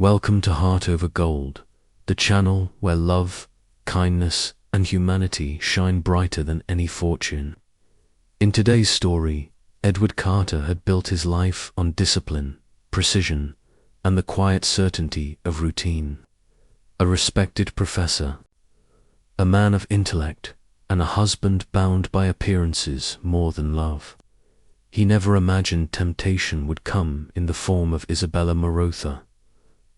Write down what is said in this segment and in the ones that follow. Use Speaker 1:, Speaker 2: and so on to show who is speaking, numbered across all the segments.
Speaker 1: Welcome to Heart Over Gold, the channel where love, kindness, and humanity shine brighter than any fortune. In today's story, Edward Carter had built his life on discipline, precision, and the quiet certainty of routine. A respected professor, a man of intellect, and a husband bound by appearances more than love. He never imagined temptation would come in the form of Isabella Marotha,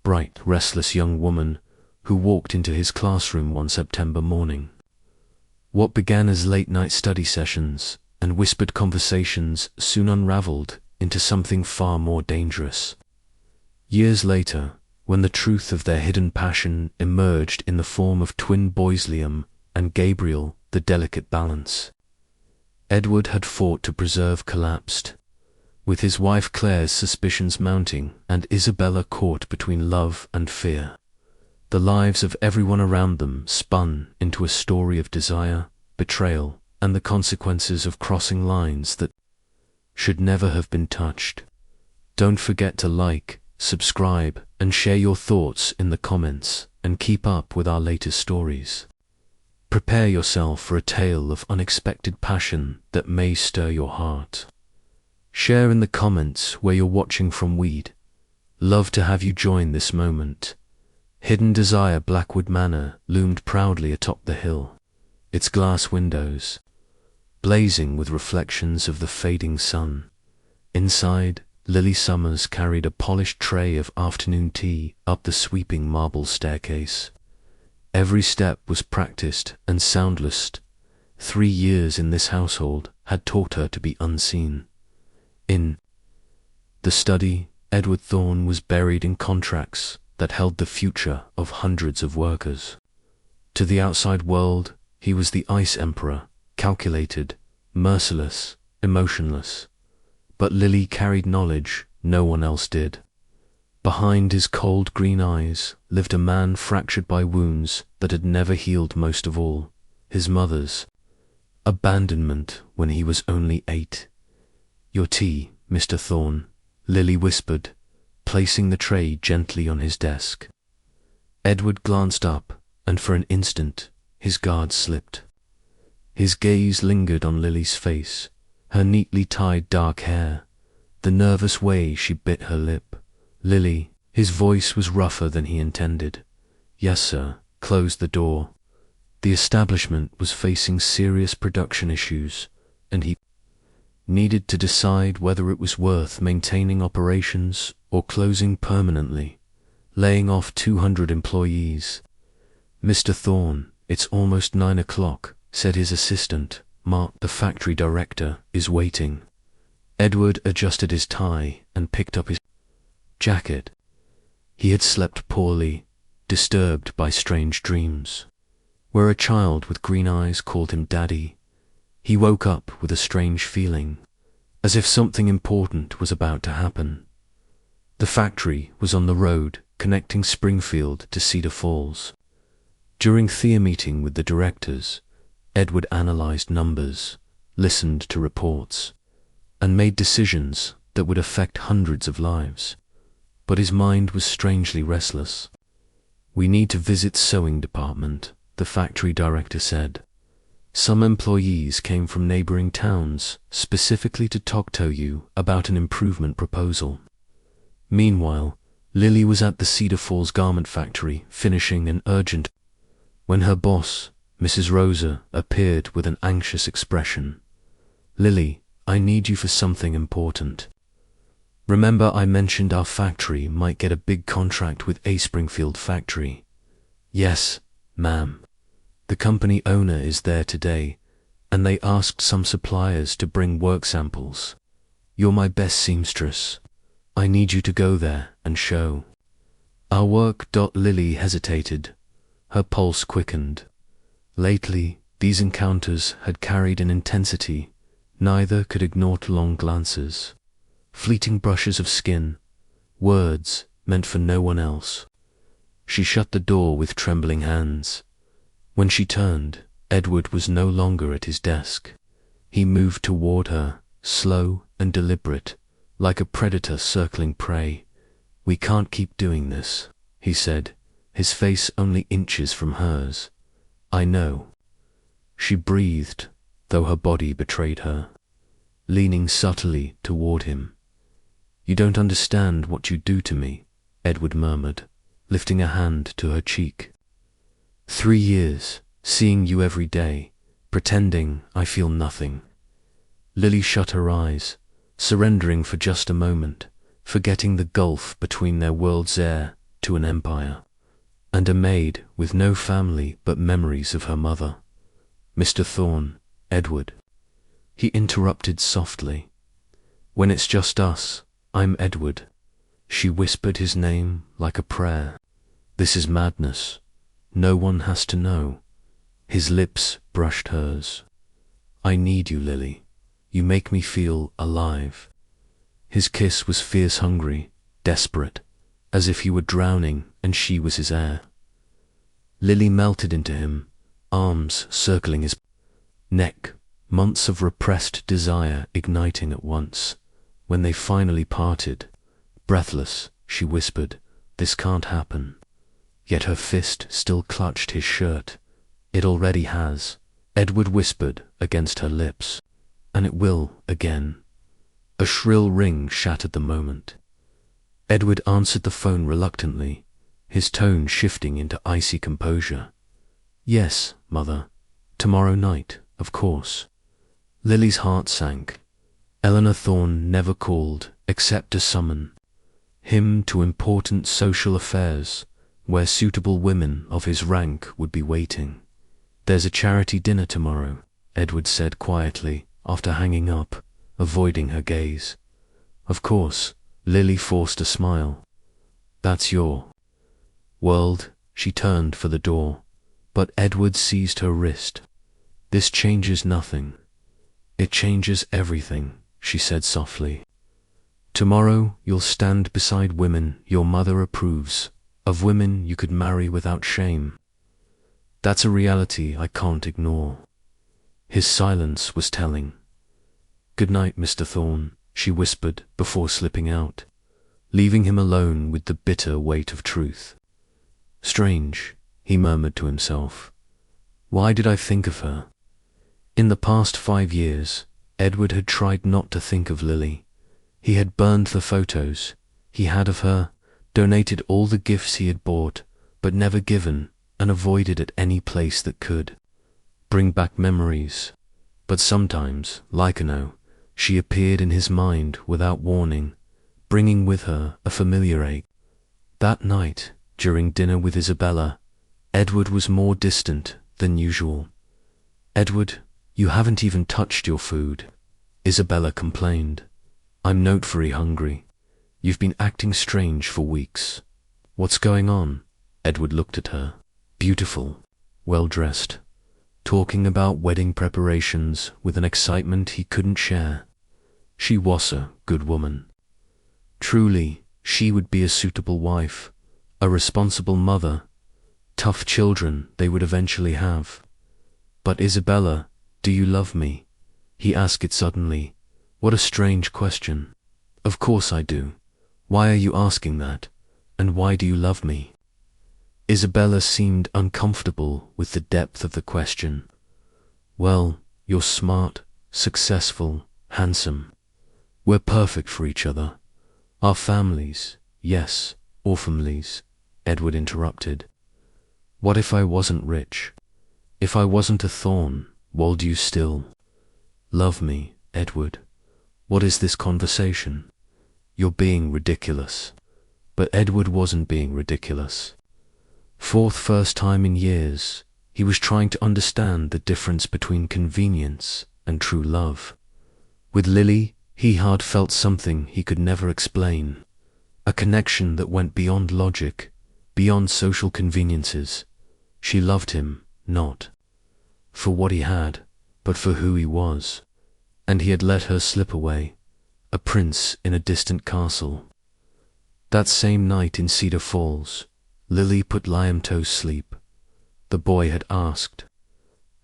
Speaker 1: bright, restless young woman who walked into his classroom one September morning. What began as late-night study sessions and whispered conversations soon unraveled into something far more dangerous. Years later, when the truth of their hidden passion emerged in the form of twin boys Liam and Gabriel, the delicate balance Edward had fought to preserve collapsed, with his wife Claire's suspicions mounting and Isabella caught between love and fear. The lives of everyone around them spun into a story of desire, betrayal, and the consequences of crossing lines that should never have been touched. Don't forget to like, subscribe, and share your thoughts in the comments, and keep up with our latest stories. Prepare yourself for a tale of unexpected passion that may stir your heart. Share in the comments where you're watching from. We'd love to have you join this moment. Hidden Desire Blackwood Manor loomed proudly atop the hill, its glass windows blazing with reflections of the fading sun. Inside, Lily Summers carried a polished tray of afternoon tea up the sweeping marble staircase. Every step was practiced and soundless. 3 years in this household had taught her to be unseen. In the study, Edward Thorne was buried in contracts that held the future of hundreds of workers. To the outside world, he was the Ice Emperor, calculated, merciless, emotionless. But Lily carried knowledge no one else did. Behind his cold green eyes lived a man fractured by wounds that had never healed, most of all, his mother's abandonment when he was only 8. "Your tea, Mr. Thorne," Lily whispered, placing the tray gently on his desk. Edward glanced up, and for an instant his guard slipped. His gaze lingered on Lily's face, her neatly tied dark hair, the nervous way she bit her lip. "Lily," his voice was rougher than he intended. "Yes, sir." Closed the door. The establishment was facing serious production issues, and he needed to decide whether it was worth maintaining operations or closing permanently, laying off 200 employees. "Mr. Thorne, it's almost 9 o'clock, said his assistant, Mark. "The factory director is waiting." Edward adjusted his tie and picked up his jacket. He had slept poorly, disturbed by strange dreams, where a child with green eyes called him Daddy. He woke up with a strange feeling, as if something important was about to happen. The factory was on the road connecting Springfield to Cedar Falls. During theatre meeting with the directors, Edward analyzed numbers, listened to reports, and made decisions that would affect hundreds of lives. But his mind was strangely restless. "We need to visit sewing department," the factory director said. Some employees came from neighboring towns specifically to talk to you about an improvement proposal. Meanwhile, Lily was at the Cedar Falls garment factory finishing an urgent when her boss, Mrs. Rosa, appeared with an anxious expression. "Lily, I need you for something important. Remember I mentioned our factory might get a big contract with a Springfield factory?" "Yes, ma'am. The company owner is there today, and they asked some suppliers to bring work samples. You're my best seamstress. I need you to go there and show our work." Lily hesitated. Her pulse quickened. Lately, these encounters had carried an intensity neither could ignore. Long glances, fleeting brushes of skin, words meant for no one else. She shut the door with trembling hands. When she turned, Edward was no longer at his desk. He moved toward her, slow and deliberate, like a predator circling prey. "We can't keep doing this," he said, his face only inches from hers. "I know." She breathed, though her body betrayed her, leaning subtly toward him. "You don't understand what you do to me," Edward murmured, lifting a hand to her cheek. 3 years, seeing you every day, pretending I feel nothing." Lily shut her eyes, surrendering for just a moment, forgetting the gulf between their world's heir to an empire, and a maid with no family but memories of her mother. "Mr. Thorne, Edward," he interrupted softly. "When it's just us, I'm Edward." She whispered his name like a prayer. "This is madness. No one has to know." His lips brushed hers. "I need you, Lily. You make me feel alive." His kiss was fierce, hungry, desperate, as if he were drowning and she was his heir. Lily melted into him, arms circling his neck, months of repressed desire igniting at once. When they finally parted, breathless, she whispered, "This can't happen." Yet her fist still clutched his shirt. "It already has," Edward whispered against her lips. "And it will again." A shrill ring shattered the moment. Edward answered the phone reluctantly, his tone shifting into icy composure. "Yes, Mother. Tomorrow night, of course." Lily's heart sank. Eleanor Thorne never called except to summon him to important social affairs where suitable women of his rank would be waiting. "There's a charity dinner tomorrow," Edward said quietly after hanging up, avoiding her gaze. "Of course." Lily forced a smile. "That's your world." She turned for the door, but Edward seized her wrist. "This changes nothing." "It changes everything," she said softly. "Tomorrow you'll stand beside women your mother approves of, women you could marry without shame. That's a reality I can't ignore." His silence was telling. "Good night, Mr. Thorne," she whispered before slipping out, leaving him alone with the bitter weight of truth. "Strange," he murmured to himself. "Why did I think of her?" In the past 5 years, Edward had tried not to think of Lily. He had burned the photos he had of her, donated all the gifts he had bought but never given, and avoided at any place that could bring back memories. But sometimes, like she appeared in his mind without warning, bringing with her a familiar ache. That night, during dinner with Isabella, Edward was more distant than usual. "Edward, you haven't even touched your food," Isabella complained. "I'm noteworthy hungry. You've been acting strange for weeks." "What's going on?" Edward looked at her, beautiful, well-dressed, talking about wedding preparations with an excitement he couldn't share. She was a good woman. Truly, she would be a suitable wife, a responsible mother. Tough children they would eventually have. "But Isabella, do you love me?" He asked it suddenly. What a strange question. "Of course I do. Why are you asking that? And why do you love me?" Isabella seemed uncomfortable with the depth of the question. "Well, you're smart, successful, handsome. We're perfect for each other. Our families, yes, or families," Edward interrupted. "What if I wasn't rich? If I wasn't a thorn, would you still love me, Edward? What is this conversation? You're being ridiculous." But Edward wasn't being ridiculous. For the first time in years, he was trying to understand the difference between convenience and true love. With Lily, he had felt something he could never explain, a connection that went beyond logic, beyond social conveniences. She loved him, not for what he had, but for who he was. And he had let her slip away, a prince in a distant castle. That same night in Cedar Falls, Lily put Liam to sleep. The boy had asked,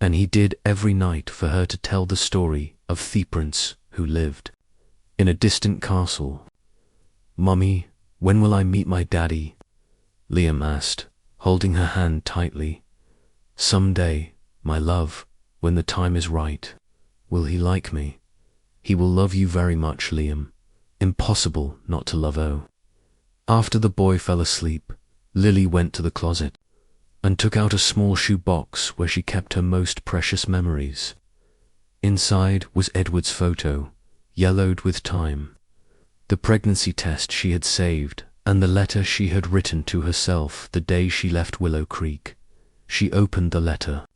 Speaker 1: and he did every night for her to tell the story of the prince who lived in a distant castle. "Mummy, When will I meet my daddy? Liam asked, holding her hand tightly. Someday, my love, when the time is right. Will he like me? He will love you very much, Liam. Impossible not to love O. After the boy fell asleep, Lily went to the closet and took out a small shoe box where she kept her most precious memories. Inside was Edward's photo, yellowed with time, the pregnancy test she had saved, and the letter she had written to herself the day she left Willow Creek. She opened the letter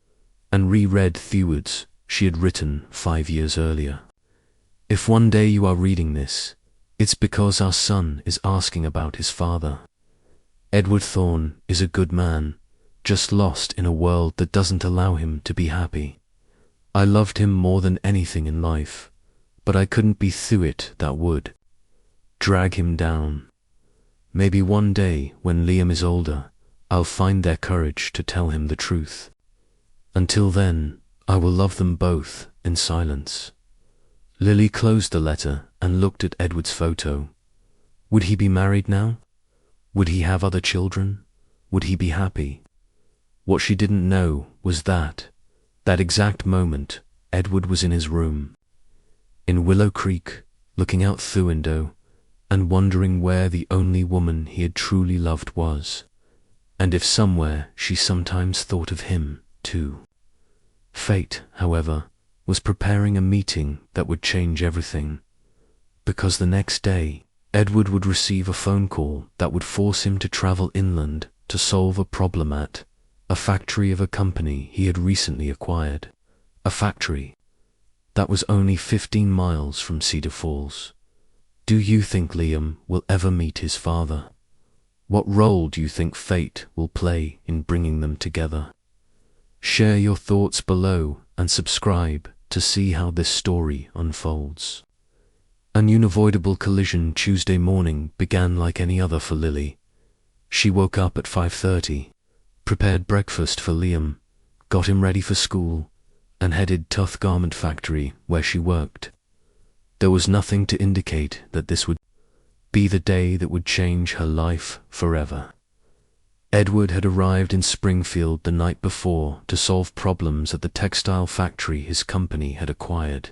Speaker 1: and reread the words she had written 5 years earlier. If one day you are reading this, it's because our son is asking about his father. Edward Thorne is a good man, just lost in a world that doesn't allow him to be happy. I loved him more than anything in life, but I couldn't be through it that would drag him down. Maybe one day, when Liam is older, I'll find their courage to tell him the truth. Until then, I will love them both in silence. Lily closed the letter and looked at Edward's photo. Would he be married now? Would he have other children? Would he be happy? What she didn't know was that exact moment, Edward was in his room, in Willow Creek, looking out through window, and wondering where the only woman he had truly loved was, and if somewhere she sometimes thought of him, too. Fate, however, was preparing a meeting that would change everything, because the next day, Edward would receive a phone call that would force him to travel inland to solve a problem at a factory of a company he had recently acquired, a factory that was only 15 miles from Cedar Falls. Do you think Liam will ever meet his father? What role do you think fate will play in bringing them together? Share your thoughts below and subscribe to see how this story unfolds. An unavoidable collision Tuesday morning began like any other for Lily. She woke up at 5:30, prepared breakfast for Liam, got him ready for school, and headed to the garment factory where she worked. There was nothing to indicate that this would be the day that would change her life forever. Edward had arrived in Springfield the night before to solve problems at the textile factory his company had acquired.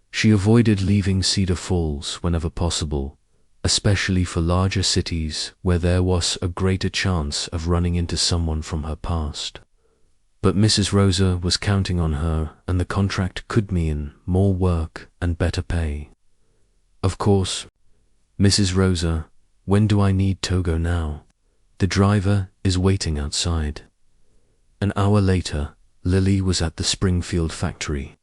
Speaker 1: She avoided leaving Cedar Falls whenever possible, especially for larger cities where there was a greater chance of running into someone from her past. But Mrs. Rosa was counting on her, and the contract could mean more work and better pay. Of course, Mrs. Rosa, when do I need to go now? The driver is waiting outside. An hour later, Lily was at the Springfield factory,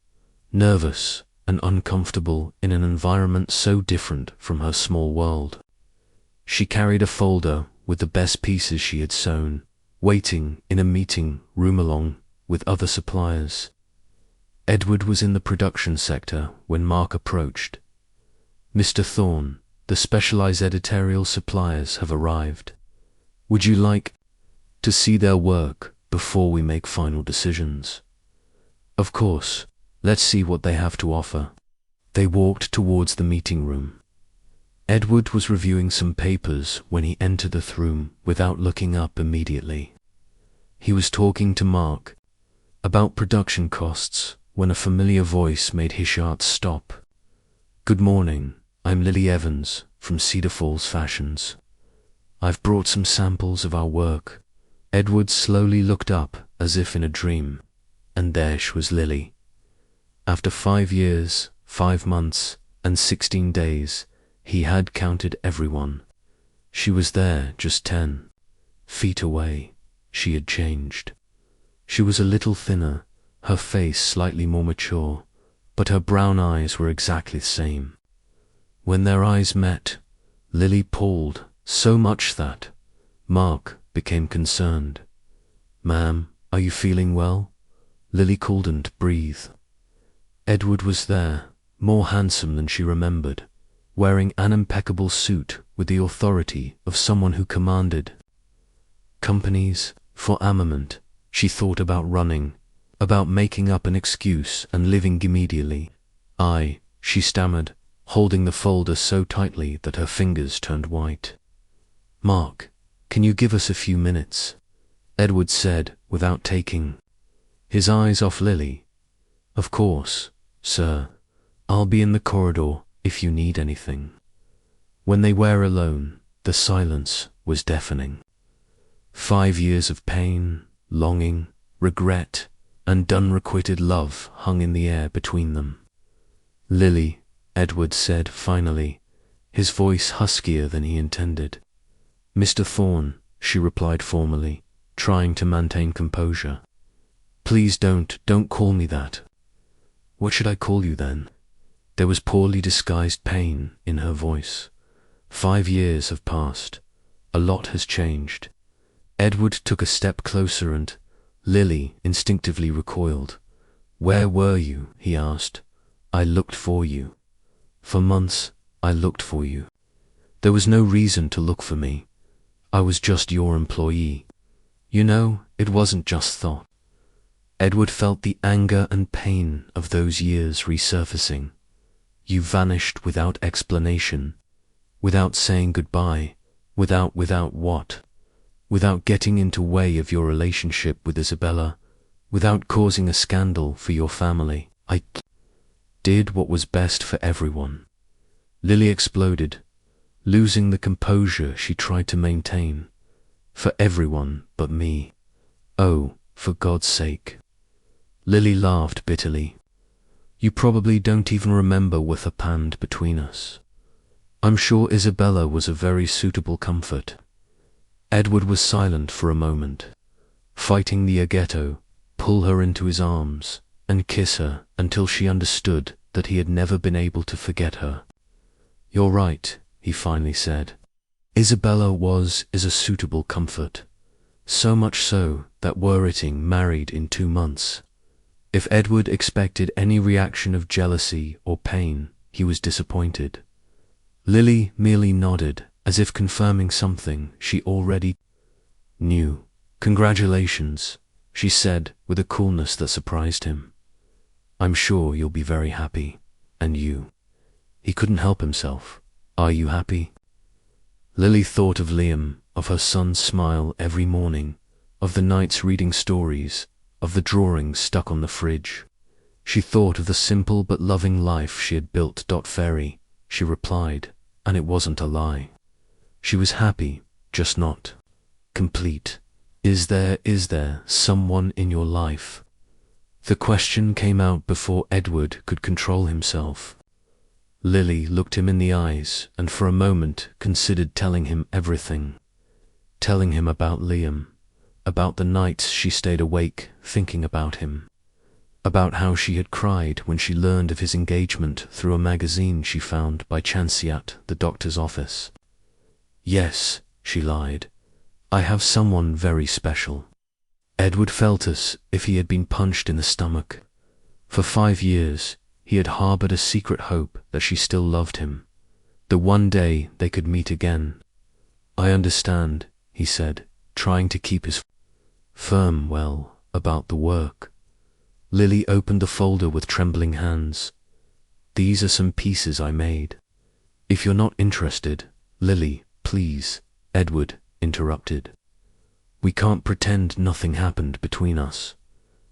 Speaker 1: nervous and uncomfortable in an environment so different from her small world. She carried a folder with the best pieces she had sewn, waiting in a meeting room along with other suppliers. Edward was in the production sector when Mark approached. Mr. Thorne, the specialized editorial suppliers have arrived. Would you like to see their work before we make final decisions? Of course, let's see what they have to offer. They walked towards the meeting room. Edward was reviewing some papers when he entered the room without looking up immediately. He was talking to Mark about production costs when a familiar voice made his heart stop. Good morning, I'm Lily Evans from Cedar Falls Fashions. I've brought some samples of our work. Edward slowly looked up as if in a dream, and there she was Lily. After 5 years, 5 months, and 16 days, he had counted everyone. She was there just 10 feet away. She had changed. She was a little thinner, her face slightly more mature, but her brown eyes were exactly the same. When their eyes met, Lily paused so much that Mark became concerned. Ma'am, are you feeling well? Lily couldn't breathe. Edward was there, more handsome than she remembered, wearing an impeccable suit with the authority of someone who commanded companies for armament. She thought about running, about making up an excuse and living immediately. She stammered, holding the folder so tightly that her fingers turned white. Mark, can you give us a few minutes? Edward said, without taking his eyes off Lily. Of course, sir. I'll be in the corridor if you need anything. When they were alone, the silence was deafening. 5 years of pain, longing, regret, and unrequited love hung in the air between them. Lily, Edward said finally, his voice huskier than he intended. Mr. Thorne, she replied formally, trying to maintain composure. Please don't call me that. What should I call you then? There was poorly disguised pain in her voice. 5 years have passed. A lot has changed. Edward took a step closer and Lily instinctively recoiled. Where were you? He asked. I looked for you. For months, I looked for you. There was no reason to look for me. I was just your employee. You know, it wasn't just thought. Edward felt the anger and pain of those years resurfacing. You vanished without explanation, without saying goodbye, without what? Without getting into way of your relationship with Isabella, without causing a scandal for your family. I did what was best for everyone. Lily exploded, losing the composure she tried to maintain. For everyone but me. Oh, for God's sake. Lily laughed bitterly. You probably don't even remember what happened between us. I'm sure Isabella was a very suitable comfort. Edward was silent for a moment, fighting the aghetto, pull her into his arms, and kiss her until she understood that he had never been able to forget her. You're right, he finally said. Isabella is a suitable comfort. So much so that we're getting married in 2 months. If Edward expected any reaction of jealousy or pain, he was disappointed. Lily merely nodded, as if confirming something she already knew. Congratulations, she said with a coolness that surprised him. I'm sure you'll be very happy. And you? He couldn't help himself. Are you happy? Lily thought of Liam, of her son's smile every morning, of the nights reading stories, of the drawings stuck on the fridge. She thought of the simple but loving life she had built. Fairy, she replied, and it wasn't a lie. She was happy, just not complete. Is there someone in your life? The question came out before Edward could control himself. Lily looked him in the eyes and for a moment considered telling him everything. Telling him about Liam, about the nights she stayed awake thinking about him, about how she had cried when she learned of his engagement through a magazine she found by chance at the doctor's office. Yes, she lied. I have someone very special. Edward felt as if he had been punched in the stomach. For 5 years, he had harbored a secret hope that she still loved him, that one day they could meet again. I understand, he said, trying to keep his firm about the work. Lily opened the folder with trembling hands. These are some pieces I made. If you're not interested, Lily, please, Edward interrupted. We can't pretend nothing happened between us.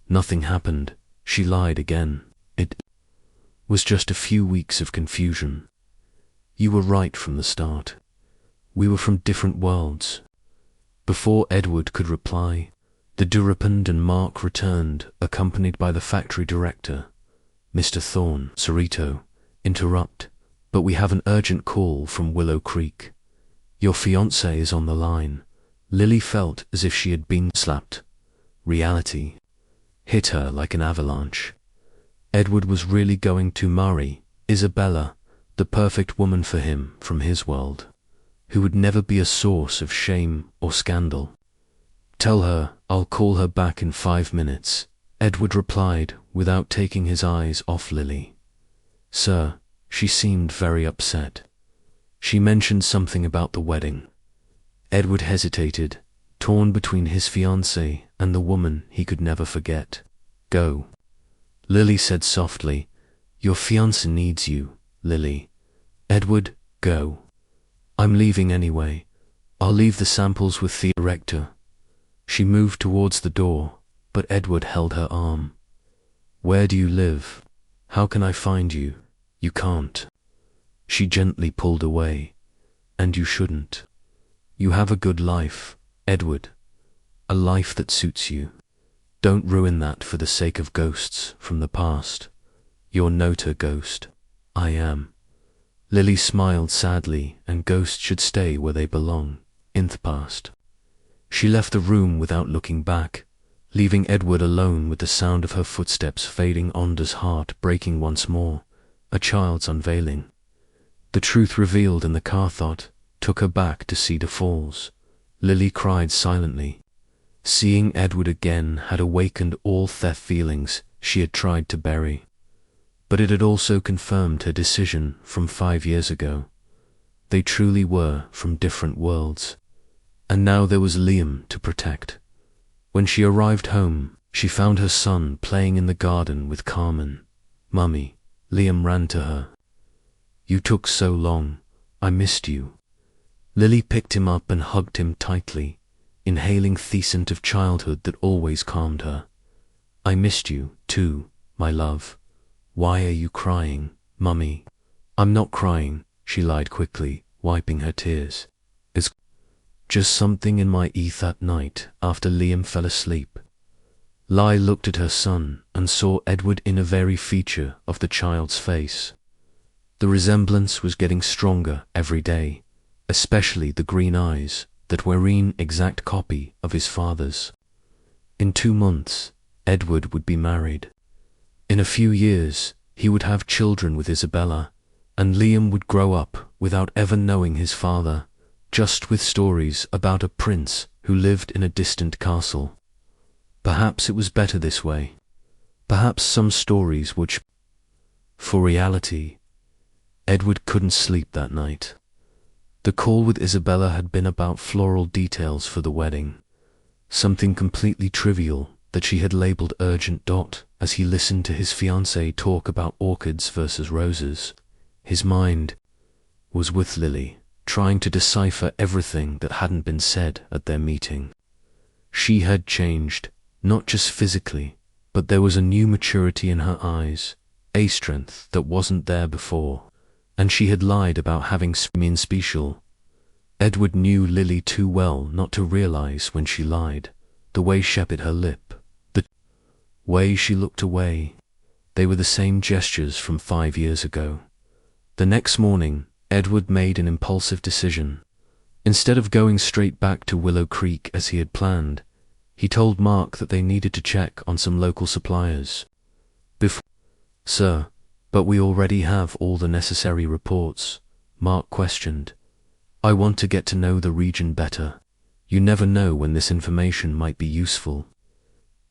Speaker 1: Nothing happened, she lied again. It was just a few weeks of confusion. You were right from the start. We were from different worlds. Before Edward could reply, the Durapand and Mark returned, accompanied by the factory director. Mr. Thorne, Cerrito, interrupt, but we have an urgent call from Willow Creek. Your fiancé is on the line. Lily felt as if she had been slapped. Reality hit her like an avalanche. Edward was really going to marry Isabella, the perfect woman for him from his world, who would never be a source of shame or scandal. Tell her I'll call her back in 5 minutes, Edward replied without taking his eyes off Lily. Sir, she seemed very upset. She mentioned something about the wedding. Edward hesitated, torn between his fiancée and the woman he could never forget. Go. Lily said softly, Your fiancé needs you, Lily. Edward, go. I'm leaving anyway. I'll leave the samples with the director. She moved towards the door, but Edward held her arm. Where do you live? How can I find you? You can't. She gently pulled away. And you shouldn't. You have a good life, Edward. A life that suits you. Don't ruin that for the sake of ghosts from the past. You're not a ghost. I am. Lily smiled sadly, and ghosts should stay where they belong, in the past. She left the room without looking back, leaving Edward alone with the sound of her footsteps fading on's heart breaking once more, a child's unveiling. The truth revealed in the car thought took her back to Cedar Falls. Lily cried silently. Seeing Edward again had awakened all the feelings she had tried to bury. But it had also confirmed her decision from 5 years ago. They truly were from different worlds. And now there was Liam to protect. When she arrived home, she found her son playing in the garden with Carmen. Mummy, Liam ran to her. You took so long. I missed you. Lily picked him up and hugged him tightly, inhaling the scent of childhood that always calmed her. I missed you, too, my love. Why are you crying, Mummy? I'm not crying, she lied quickly, wiping her tears. It's just something in my ear that night after Liam fell asleep. Lily looked at her son and saw Edward in a very feature of the child's face. The resemblance was getting stronger every day, especially the green eyes that were an exact copy of his father's. In 2 months, Edward would be married. In a few years, he would have children with Isabella, and Liam would grow up without ever knowing his father, just with stories about a prince who lived in a distant castle. Perhaps it was better this way. Perhaps some stories would. For reality, Edward couldn't sleep that night. The call with Isabella had been about floral details for the wedding, something completely trivial that she had labeled urgent. As he listened to his fiancée talk about orchids versus roses, his mind was with Lily, trying to decipher everything that hadn't been said at their meeting. She had changed, not just physically, but there was a new maturity in her eyes, a strength that wasn't there before, and she had lied about having been special. Edward knew Lily too well not to realize when she lied, the way she bit her lip, the way she looked away. They were the same gestures from 5 years ago. The next morning, Edward made an impulsive decision. Instead of going straight back to Willow Creek as he had planned, he told Mark that they needed to check on some local suppliers. Sir, but we already have all the necessary reports, Mark questioned. I want to get to know the region better. You never know when this information might be useful.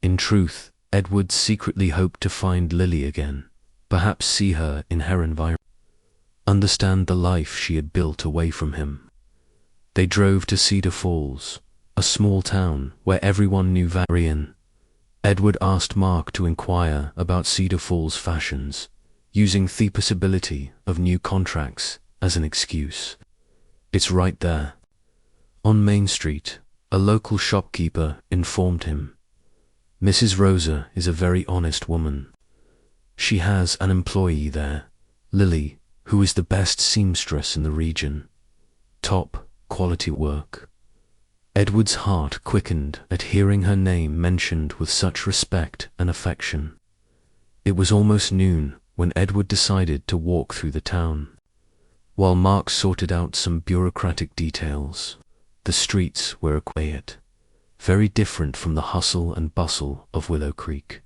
Speaker 1: In truth, Edward secretly hoped to find Lily again, perhaps see her in her environment, understand the life she had built away from him. They drove to Cedar Falls, a small town where everyone knew Varian. Edward asked Mark to inquire about Cedar Falls fashions, using the possibility of new contracts as an excuse. It's right there. On Main Street, a local shopkeeper informed him. Mrs. Rosa is a very honest woman. She has an employee there, Lily, who is the best seamstress in the region. Top quality work. Edward's heart quickened at hearing her name mentioned with such respect and affection. It was almost noon when Edward decided to walk through the town. While Mark sorted out some bureaucratic details, the streets were quiet, very different from the hustle and bustle of Willow Creek.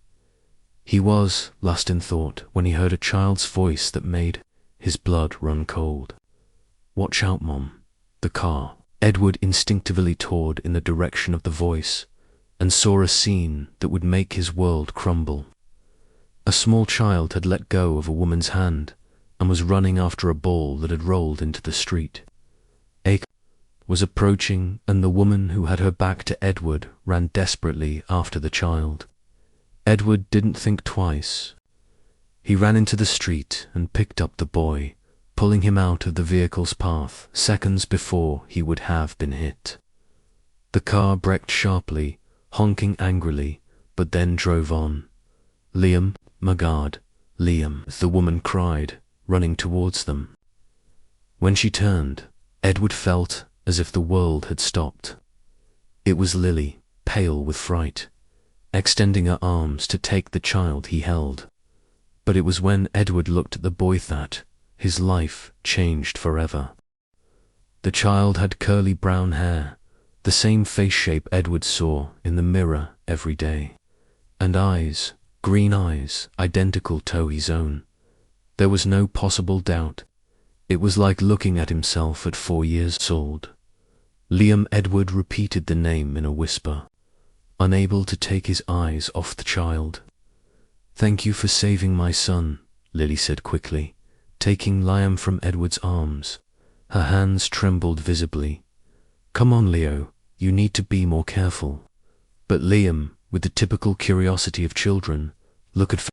Speaker 1: He was lost in thought when he heard a child's voice that made his blood run cold. Watch out, Mom. The car. Edward instinctively towed in the direction of the voice and saw a scene that would make his world crumble. A small child had let go of a woman's hand and was running after a ball that had rolled into the street. A car was approaching, and the woman who had her back to Edward ran desperately after the child. Edward didn't think twice. He ran into the street and picked up the boy, pulling him out of the vehicle's path seconds before he would have been hit. The car braked sharply, honking angrily, but then drove on. "Liam, my God, Liam," the woman cried, running towards them. When she turned, Edward felt as if the world had stopped. It was Lily, pale with fright, extending her arms to take the child he held. But it was when Edward looked at the boy that his life changed forever. The child had curly brown hair, the same face shape Edward saw in the mirror every day, and eyes, green eyes, identical to his own. There was no possible doubt. It was like looking at himself at 4 years old. Liam. Edward repeated the name in a whisper, unable to take his eyes off the child. "Thank you for saving my son," Lily said quickly, taking Liam from Edward's arms. Her hands trembled visibly. "Come on, Leo, you need to be more careful." But Liam, with the typical curiosity of children, looked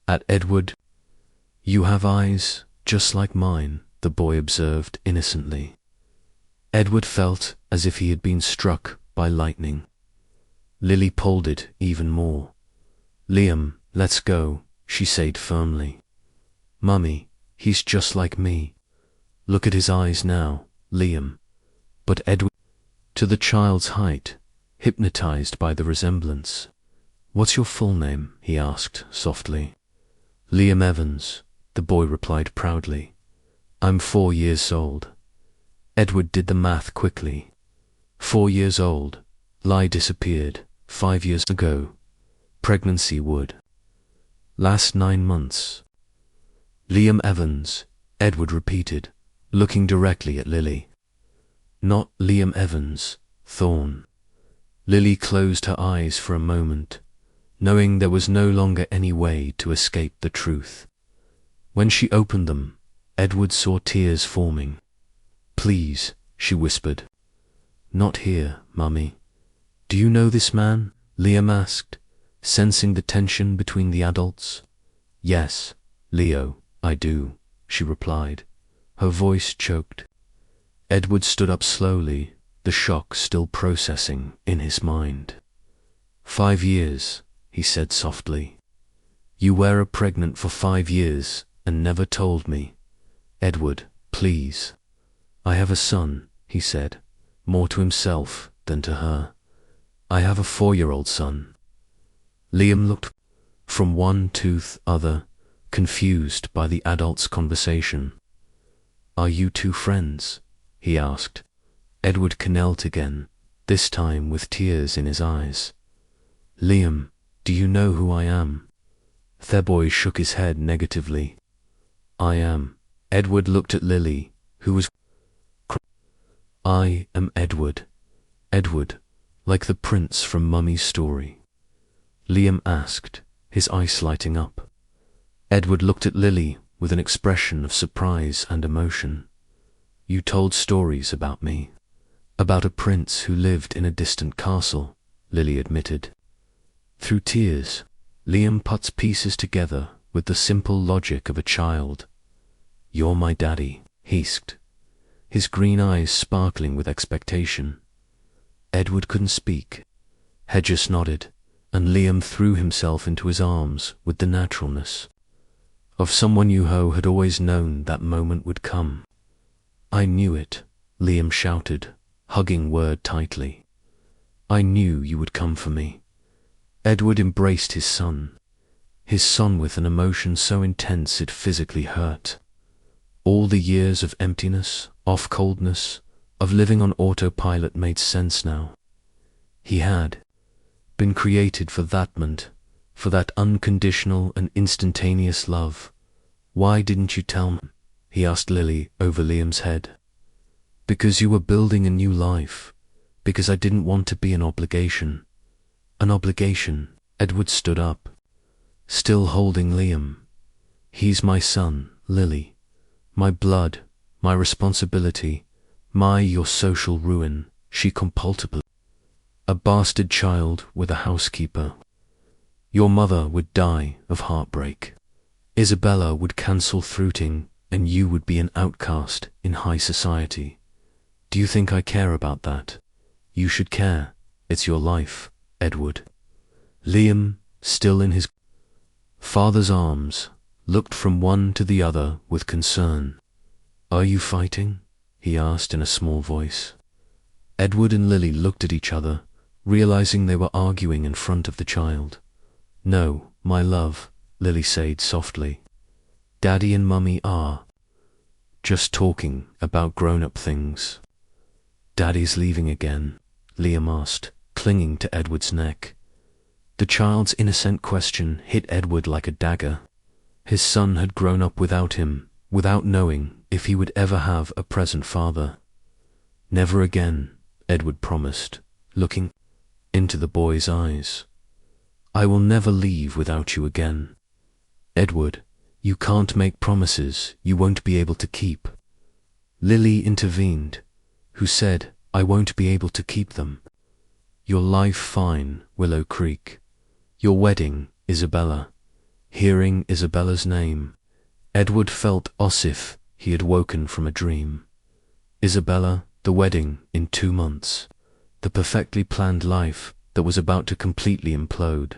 Speaker 1: at Edward. "You have eyes just like mine," the boy observed innocently. Edward felt as if he had been struck by lightning. Lily pulled it even more. "Liam, let's go," she said firmly. "Mummy, he's just like me. Look at his eyes now, Liam." But Edward, to the child's height, hypnotized by the resemblance. "What's your full name?" he asked softly. "Liam Evans," the boy replied proudly. "I'm 4 years old." Edward did the math quickly. 4 years old, lie disappeared 5 years ago. Pregnancy would last 9 months. "Liam Evans," Edward repeated, looking directly at Lily. "Not Liam Evans, Thorne." Lily closed her eyes for a moment, knowing there was no longer any way to escape the truth. When she opened them, Edward saw tears forming. "Please," she whispered. "Not here, Mummy." "Do you know this man?" Liam asked, sensing the tension between the adults. "Yes, Leo, I do," she replied, her voice choked. Edward stood up slowly, the shock still processing in his mind. 5 years, he said softly. "You were pregnant for 5 years and never told me. Edward, please." "I have a son," he said, more to himself than to her. "I have a 4-year-old son." Liam looked from one to the other, confused by the adult's conversation. "Are you two friends?" he asked. Edward knelt again, this time with tears in his eyes. "Liam, do you know who I am?" The boy shook his head negatively. "I am." Edward looked at Lily, who was "I am Edward. Edward, like the prince from Mummy's story?" Liam asked, his eyes lighting up. Edward looked at Lily with an expression of surprise and emotion. "You told stories about me, about a prince who lived in a distant castle," Lily admitted. Through tears, Liam puts pieces together with the simple logic of a child. "You're my daddy," he hissed, his green eyes sparkling with expectation. Edward couldn't speak. Hedges nodded, and Liam threw himself into his arms with the naturalness of someone who had always known that moment would come. "I knew it," Liam shouted, hugging Word tightly. "I knew you would come for me." Edward embraced his son with an emotion so intense it physically hurt. All the years of emptiness, of coldness, of living on autopilot made sense now. He had been created for that moment, for that unconditional and instantaneous love. "Why didn't you tell me?" he asked Lily over Liam's head. "Because you were building a new life. Because I didn't want to be an obligation." "An obligation?" Edward stood up, still holding Liam. "He's my son, Lily. My blood, my responsibility, your social ruin," she compulsively. "A bastard child with a housekeeper. Your mother would die of heartbreak. Isabella would cancel fruiting and you would be an outcast in high society. Do you think I care about that? You should care. It's your life, Edward. Liam, still in his father's arms, looked from one to the other with concern. Are you fighting? He asked in a small voice. Edward and Lily looked at each other, realizing they were arguing in front of the child. No, my love, Lily said softly. Daddy and Mummy are just talking about grown-up things. Daddy's leaving again, Liam asked, clinging to Edward's neck. The child's innocent question hit Edward like a dagger. His son had grown up without him, without knowing if he would ever have a present father. Never again, Edward promised, looking into the boy's eyes. I will never leave without you again. Edward, you can't make promises you won't be able to keep. Lily intervened, who said, I won't be able to keep them. Your life fine, Willow Creek. Your wedding, Isabella. Hearing Isabella's name, Edward felt as if he had woken from a dream. Isabella, the wedding in 2 months. The perfectly planned life that was about to completely implode.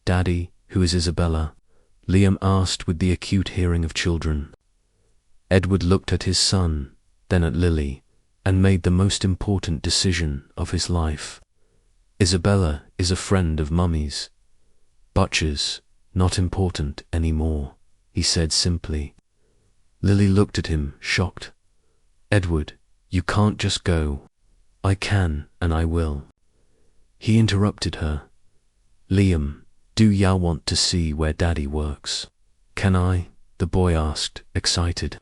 Speaker 1: Daddy, who is Isabella? Liam asked with the acute hearing of children. Edward looked at his son, then at Lily, and made the most important decision of his life. Isabella is a friend of Mummy's. Butcher's, not important anymore, he said simply. Lily looked at him, shocked. Edward, you can't just go. I can, and I will. He interrupted her. Liam, do ya want to see where Daddy works? Can I? The boy asked, excited.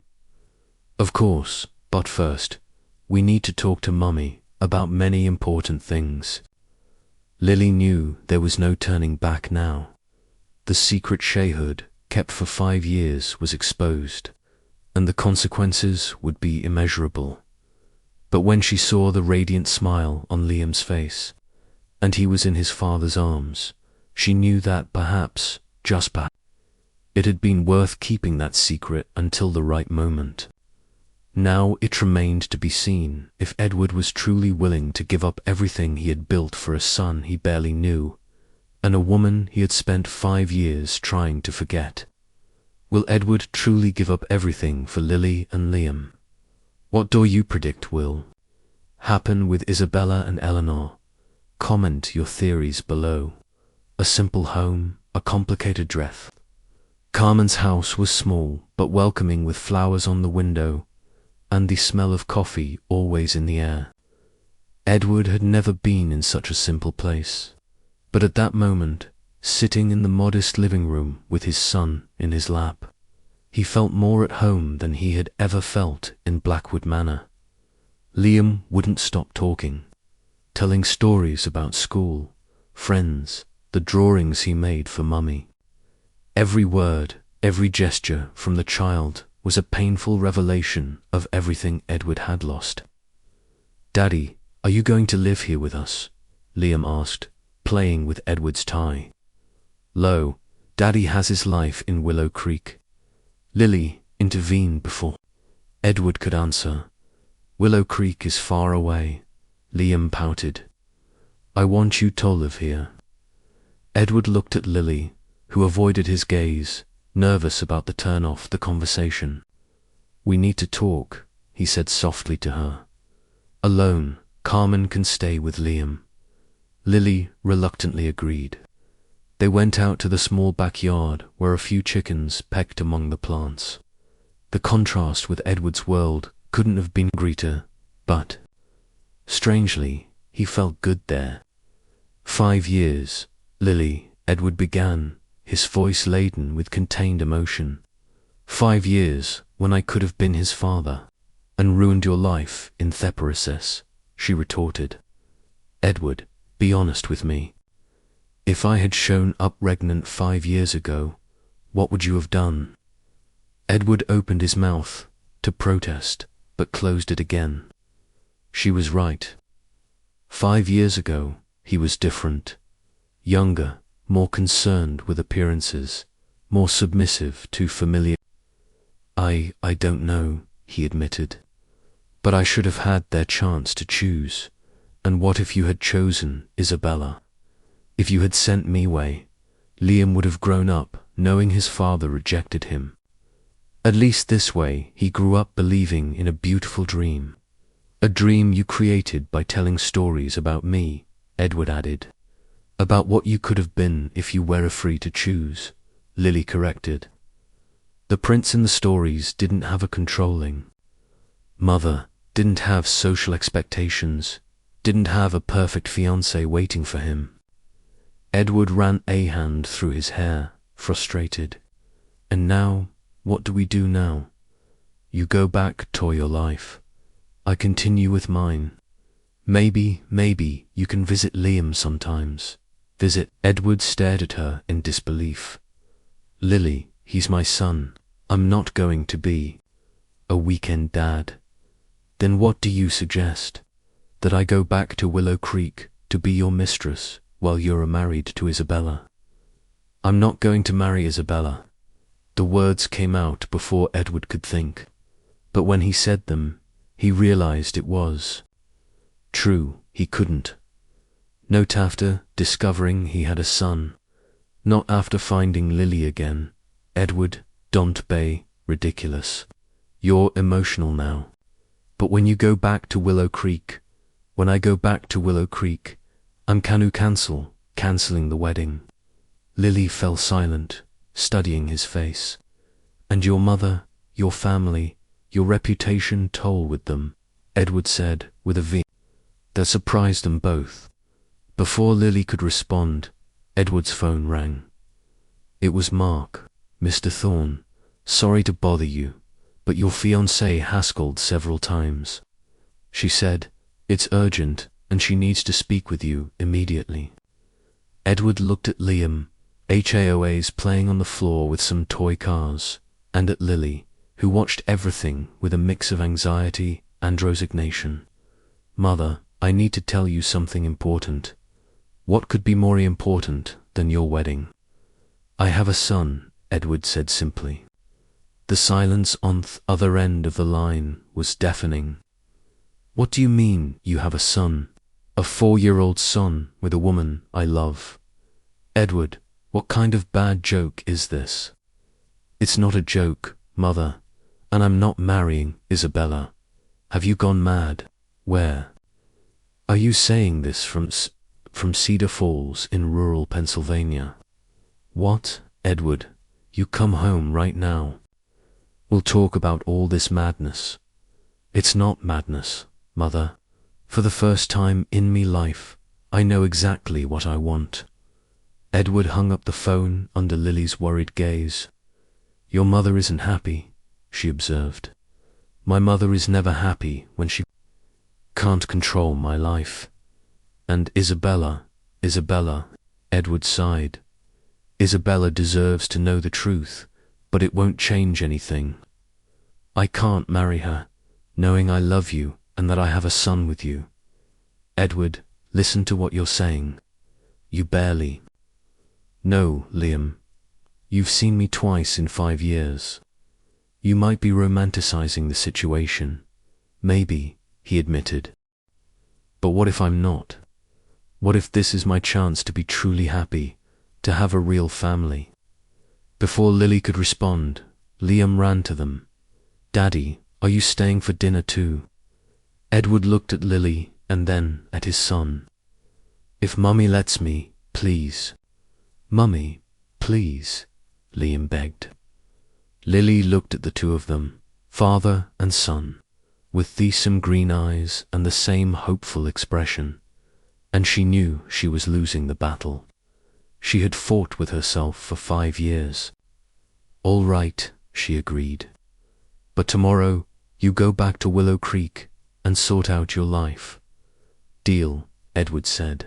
Speaker 1: Of course, but first, we need to talk to Mummy about many important things. Lily knew there was no turning back now. The secret Shayhood, kept for 5 years, was exposed, and the consequences would be immeasurable. But when she saw the radiant smile on Liam's face, and he was in his father's arms, she knew that perhaps, just perhaps, it had been worth keeping that secret until the right moment. Now it remained to be seen if Edward was truly willing to give up everything he had built for a son he barely knew, and a woman he had spent 5 years trying to forget. Will Edward truly give up everything for Lily and Liam? What do you predict will happen with Isabella and Eleanor? Comment your theories below. A simple home, a complicated dress. Carmen's house was small but welcoming, with flowers on the window and the smell of coffee always in the air. Edward had never been in such a simple place, but at that moment, sitting in the modest living room with his son in his lap, he felt more at home than he had ever felt in Blackwood Manor. Liam wouldn't stop talking, telling stories about school, friends, the drawings he made for Mummy. Every word, every gesture from the child was a painful revelation of everything Edward had lost. Daddy, are you going to live here with us? Liam asked, playing with Edward's tie. Lo, Daddy has his life in Willow Creek. Lily intervened before Edward could answer. Willow Creek is far away, Liam pouted. I want you to live here. Edward looked at Lily, who avoided his gaze, nervous about the turn off the conversation. We need to talk, he said softly to her. Alone, Carmen can stay with Liam. Lily reluctantly agreed. They went out to the small backyard where a few chickens pecked among the plants. The contrast with Edward's world couldn't have been greater, but, strangely, he felt good there. 5 years, Lily, Edward began, his voice laden with contained emotion. 5 years when I could have been his father, and ruined your life in Theparaces, she retorted. Edward, be honest with me. If I had shown up pregnant 5 years ago, what would you have done? Edward opened his mouth to protest, but closed it again. She was right. 5 years ago, he was different. Younger, more concerned with appearances, more submissive to familiar. I don't know, he admitted. But I should have had their chance to choose. And what if you had chosen Isabella? If you had sent me away, Liam would have grown up knowing his father rejected him. At least this way he grew up believing in a beautiful dream. A dream you created by telling stories about me, Edward added. About what you could have been if you were free to choose, Lily corrected. The prince in the stories didn't have a controlling mother, didn't have social expectations, didn't have a perfect fiancé waiting for him. Edward ran a hand through his hair, frustrated. And now, what do we do now? You go back to your life. I continue with mine. Maybe you can visit Liam sometimes. Visit. Edward stared at her in disbelief. Lily, he's my son. I'm not going to be a weekend dad. Then what do you suggest? That I go back to Willow Creek to be your mistress while you're married to Isabella? I'm not going to marry Isabella. The words came out before Edward could think. But when he said them, he realized it was true. He couldn't. Not after discovering he had a son. Not after finding Lily again. Edward, don't be ridiculous. You're emotional now. But when you go back to Willow Creek, when I go back to Willow Creek, I'm cancelling the wedding. Lily fell silent, studying his face. And your mother, your family, your reputation toll with them, Edward said with a V that surprised them both. Before Lily could respond, Edward's phone rang. It was Mark. Mr. Thorne, sorry to bother you, but your fiancée has called several times. She said, it's urgent and she needs to speak with you immediately. Edward looked at Liam, HAOAs playing on the floor with some toy cars, and at Lily, who watched everything with a mix of anxiety and resignation. Mother, I need to tell you something important. What could be more important than your wedding? I have a son, Edward said simply. The silence on the other end of the line was deafening. What do you mean you have a son? A 4-year-old son with a woman I love. Edward, what kind of bad joke is this? It's not a joke, Mother, and I'm not marrying Isabella. Have you gone mad? Where? Are you saying this from Cedar Falls in rural Pennsylvania? What, Edward? You come home right now. We'll talk about all this madness. It's not madness, Mother. For the first time in me life, I know exactly what I want. Edward hung up the phone under Lily's worried gaze. Your mother isn't happy, she observed. My mother is never happy when she can't control my life. And Isabella, Edward sighed. Isabella deserves to know the truth, but it won't change anything. I can't marry her, knowing I love you and that I have a son with you. Edward, listen to what you're saying. You barely. No, Liam. You've seen me twice in 5 years. You might be romanticizing the situation. Maybe, he admitted. But what if I'm not? What if this is my chance to be truly happy, to have a real family? Before Lily could respond, Liam ran to them. Daddy, are you staying for dinner too? Edward looked at Lily and then at his son. If Mummy lets me, please. Mummy, please, Liam begged. Lily looked at the two of them, father and son, with these green eyes and the same hopeful expression, and she knew she was losing the battle. She had fought with herself for 5 years. All right, she agreed. But tomorrow you go back to Willow Creek and sort out your life. Deal, Edward said.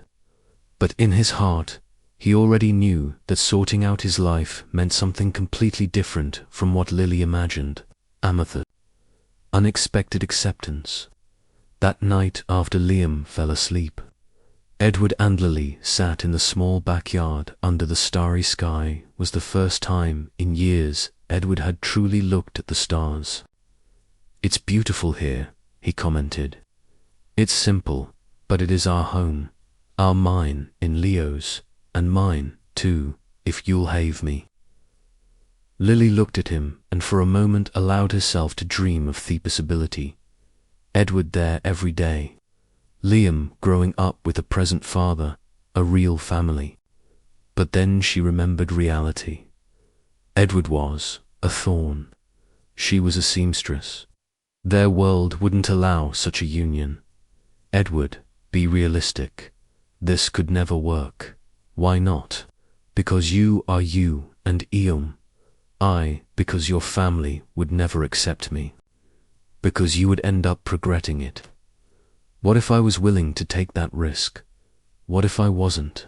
Speaker 1: But in his heart, he already knew that sorting out his life meant something completely different from what Lily imagined. Amethyst. Unexpected acceptance. That night after Liam fell asleep, Edward and Lily sat in the small backyard under the starry sky. Was the first time in years Edward had truly looked at the stars. "It's beautiful here," he commented. "It's simple, but it is our home, our mine in Leo's, and mine, too, if you'll have me." Lily looked at him and for a moment allowed herself to dream of Thebes' ability. Edward there every day. Liam growing up with a present father, a real family. But then she remembered reality. Edward was a thorn. She was a seamstress. Their world wouldn't allow such a union. "Edward, be realistic. This could never work." "Why not?" "Because you are you and Eom. Because your family would never accept me. Because you would end up regretting it." What if I was willing to take that risk? What if I wasn't?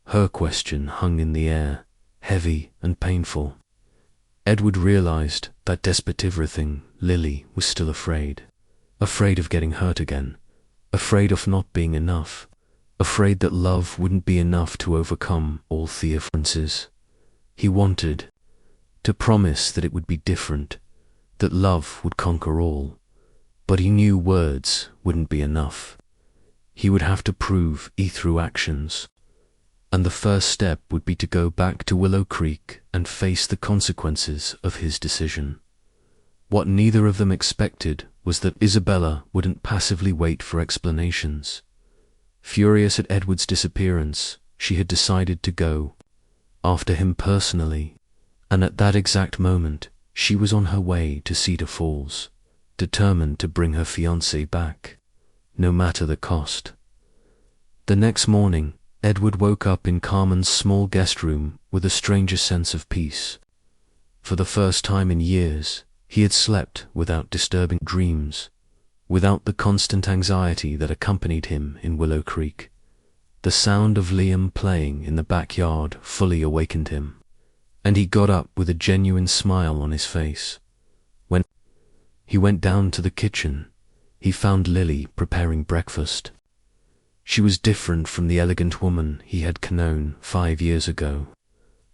Speaker 1: Her question hung in the air, heavy and painful. Edward realized that despite everything, Lily was still afraid. Afraid of getting hurt again. Afraid of not being enough. Afraid that love wouldn't be enough to overcome all the differences. He wanted to promise that it would be different, that love would conquer all. But he knew words wouldn't be enough. He would have to prove it through actions. And the first step would be to go back to Willow Creek and face the consequences of his decision. What neither of them expected was that Isabella wouldn't passively wait for explanations. Furious at Edward's disappearance, she had decided to go after him personally, and at that exact moment, she was on her way to Cedar Falls, determined to bring her fiancé back, no matter the cost. The next morning, Edward woke up in Carmen's small guest room with a stranger sense of peace. For the first time in years, he had slept without disturbing dreams, without the constant anxiety that accompanied him in Willow Creek. The sound of Liam playing in the backyard fully awakened him, and he got up with a genuine smile on his face. When he went down to the kitchen, he found Lily preparing breakfast. She was different from the elegant woman he had known 5 years ago.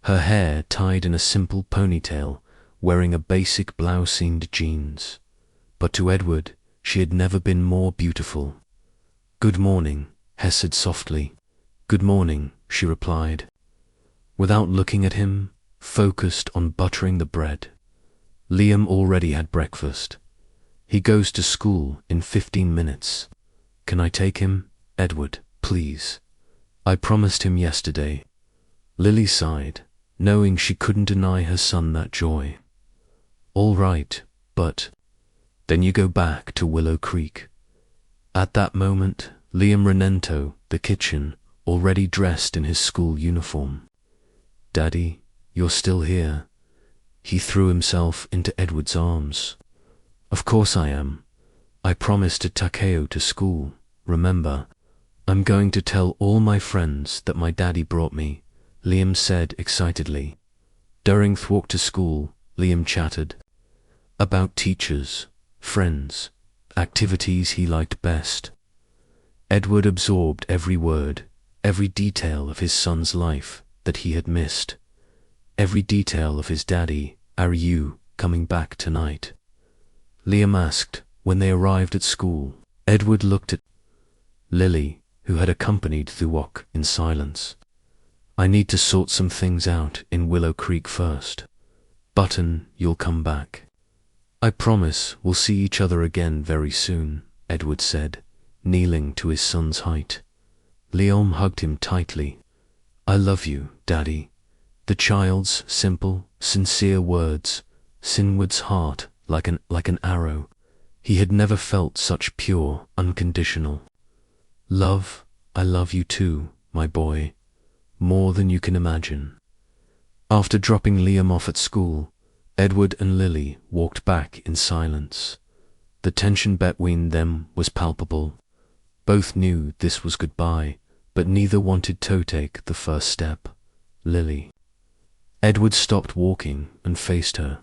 Speaker 1: Her hair tied in a simple ponytail, wearing a basic blouse-seamed jeans. But to Edward, she had never been more beautiful. "Good morning," Hess said softly. "Good morning," she replied, without looking at him, focused on buttering the bread. Liam already had breakfast. "He goes to school in 15 minutes. Can I take him? Edward, please. I promised him yesterday." Lily sighed, knowing she couldn't deny her son that joy. "All right, but then you go back to Willow Creek." At that moment, Liam ran into the kitchen, already dressed in his school uniform. "Daddy, you're still here." He threw himself into Edward's arms. "Of course I am. I promised to Takeo to school, remember? I'm going to tell all my friends that my daddy brought me," Liam said excitedly. During the walk to school, Liam chatted about teachers, friends, activities he liked best. Edward absorbed every word, every detail of his son's life that he had missed, every detail of his daddy, "Are you coming back tonight?" Liam asked when they arrived at school. Edward looked at Lily, who had accompanied the walk in silence. "I need to sort some things out in Willow Creek first. Button, you'll come back." "I promise we'll see each other again very soon," Edward said, kneeling to his son's height. Liam hugged him tightly. "I love you, Daddy." The child's simple, sincere words, Sinwood's heart like an arrow. He had never felt such pure, unconditional love. "I love you too, my boy, more than you can imagine." After dropping Liam off at school, Edward and Lily walked back in silence. The tension between them was palpable. Both knew this was goodbye, but neither wanted to take the first step. Lily. Edward stopped walking and faced her.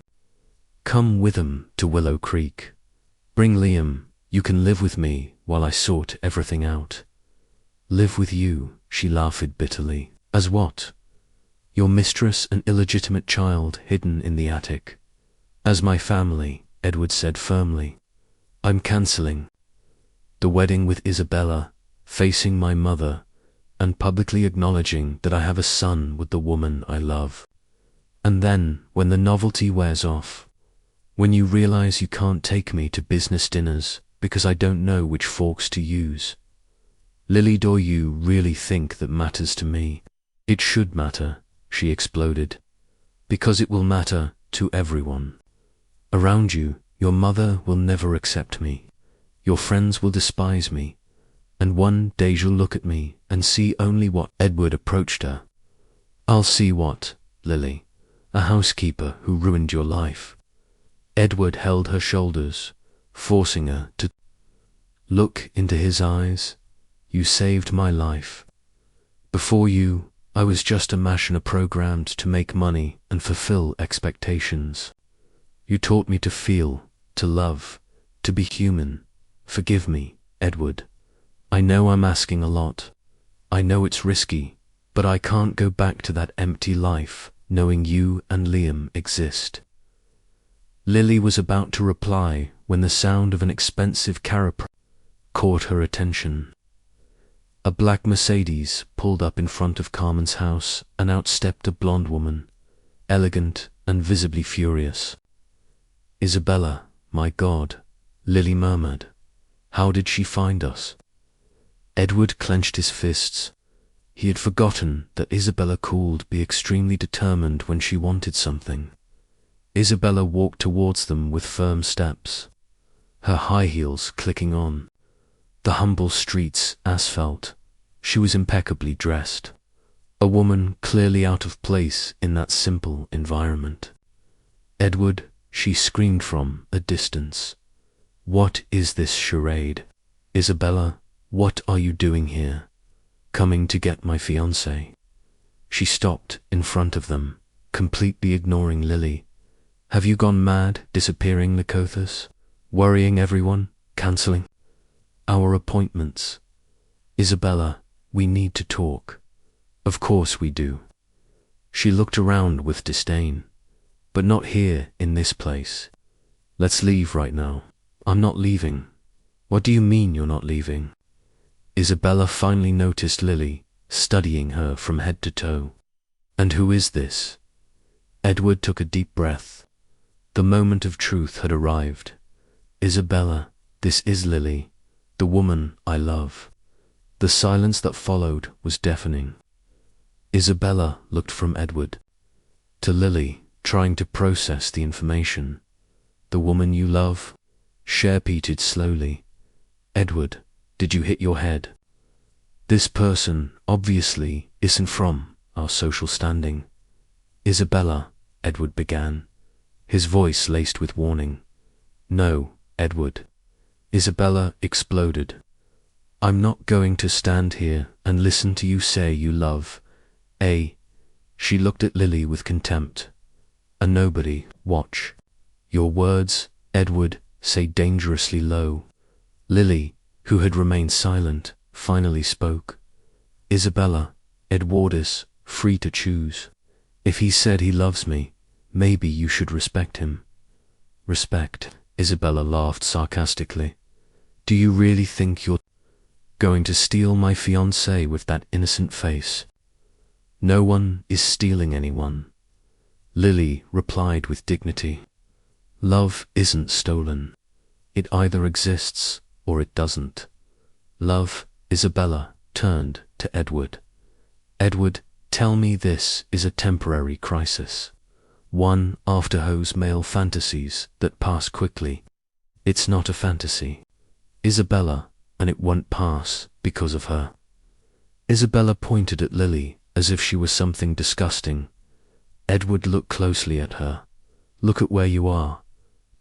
Speaker 1: "Come with him to Willow Creek. Bring Liam. You can live with me while I sort everything out." "Live with you," she laughed bitterly. "As what?" Your mistress an illegitimate child hidden in the attic. As my family, Edward said firmly. I'm cancelling the wedding with Isabella, facing my mother, and publicly acknowledging that I have a son with the woman I love. And then, when the novelty wears off, when you realize you can't take me to business dinners because I don't know which forks to use, Lily, do you really think that matters to me? It should matter, she exploded, because it will matter to everyone. Around you, your mother will never accept me. Your friends will despise me. And one day you'll look at me and see only what Edward approached her. I'll see what, Lily? A housekeeper who ruined your life. Edward held her shoulders, forcing her to look into his eyes. You saved my life. Before you, I was just a machina programmed to make money and fulfill expectations. You taught me to feel, to love, to be human. Forgive me, Edward. I know I'm asking a lot. I know it's risky, but I can't go back to that empty life knowing you and Liam exist. Lily was about to reply when the sound of an expensive chiropractor caught her attention. A black Mercedes pulled up in front of Carmen's house, and out stepped a blonde woman, elegant and visibly furious. Isabella, my God, Lily murmured. How did she find us? Edward clenched his fists. He had forgotten that Isabella could be extremely determined when she wanted something. Isabella walked towards them with firm steps, her high heels clicking on the humble street's asphalt. She was impeccably dressed, a woman clearly out of place in that simple environment. Edward, she screamed from a distance. What is this charade? Isabella, what are you doing here? Coming to get my fiancé? She stopped in front of them, completely ignoring Lily. Have you gone mad, disappearing, Nicothus? Worrying everyone? Cancelling our appointments? Isabella, we need to talk. Of course we do. She looked around with disdain. But not here, in this place. Let's leave right now. I'm not leaving. What do you mean you're not leaving? Isabella finally noticed Lily, studying her from head to toe. And who is this? Edward took a deep breath. The moment of truth had arrived. Isabella, this is Lily, the woman I love. The silence that followed was deafening. Isabella looked from Edward to Lily, trying to process the information. The woman you love? She repeated slowly. Edward, did you hit your head? This person, obviously, isn't from our social standing. Isabella, Edward began, his voice laced with warning. No, Edward. Isabella exploded. I'm not going to stand here and listen to you say you love a... She looked at Lily with contempt. A nobody. Watch your words, Edward, say dangerously low. Lily, who had remained silent, finally spoke. Isabella, Edward is free to choose. If he said he loves me, maybe you should respect him. Respect? Isabella laughed sarcastically. Do you really think you're going to steal my fiancé with that innocent face? No one is stealing anyone. Lily replied with dignity. Love isn't stolen. It either exists or it doesn't. Love, Isabella turned to Edward. Edward, tell me this is a temporary crisis. One after those male fantasies that pass quickly. It's not a fantasy. Isabella, and it won't pass because of her. Isabella pointed at Lily as if she was something disgusting. Edward looked closely at her. Look at where you are.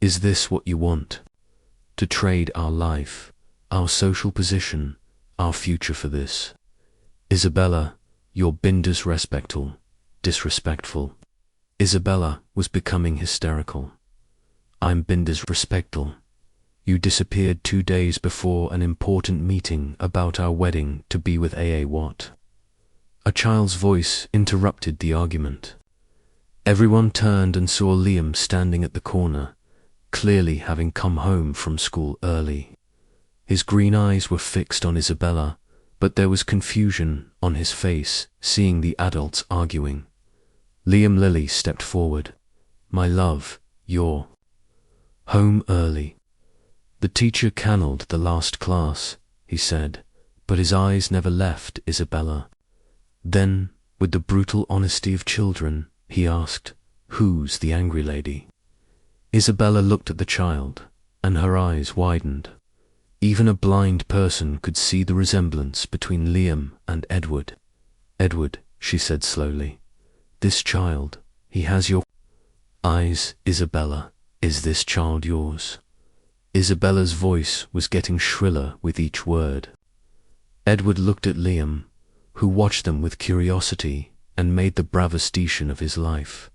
Speaker 1: Is this what you want? To trade our life, our social position, our future for this? Isabella, you're been disrespectful. Isabella was becoming hysterical. I'm been disrespectful. You disappeared 2 days before an important meeting about our wedding to be with A.A. What? A child's voice interrupted the argument. Everyone turned and saw Liam standing at the corner, clearly having come home from school early. His green eyes were fixed on Isabella, but there was confusion on his face, seeing the adults arguing. Liam Lily stepped forward. "My love, you're home early." "The teacher cannelled the last class," he said, but his eyes never left Isabella. Then, with the brutal honesty of children, he asked, "Who's the angry lady?" Isabella looked at the child, and her eyes widened. Even a blind person could see the resemblance between Liam and Edward. "Edward," she said slowly, "this child, he has your eyes. Isabella, is this child yours?" Isabella's voice was getting shriller with each word. Edward looked at Liam, who watched them with curiosity and made the bravastation of his life.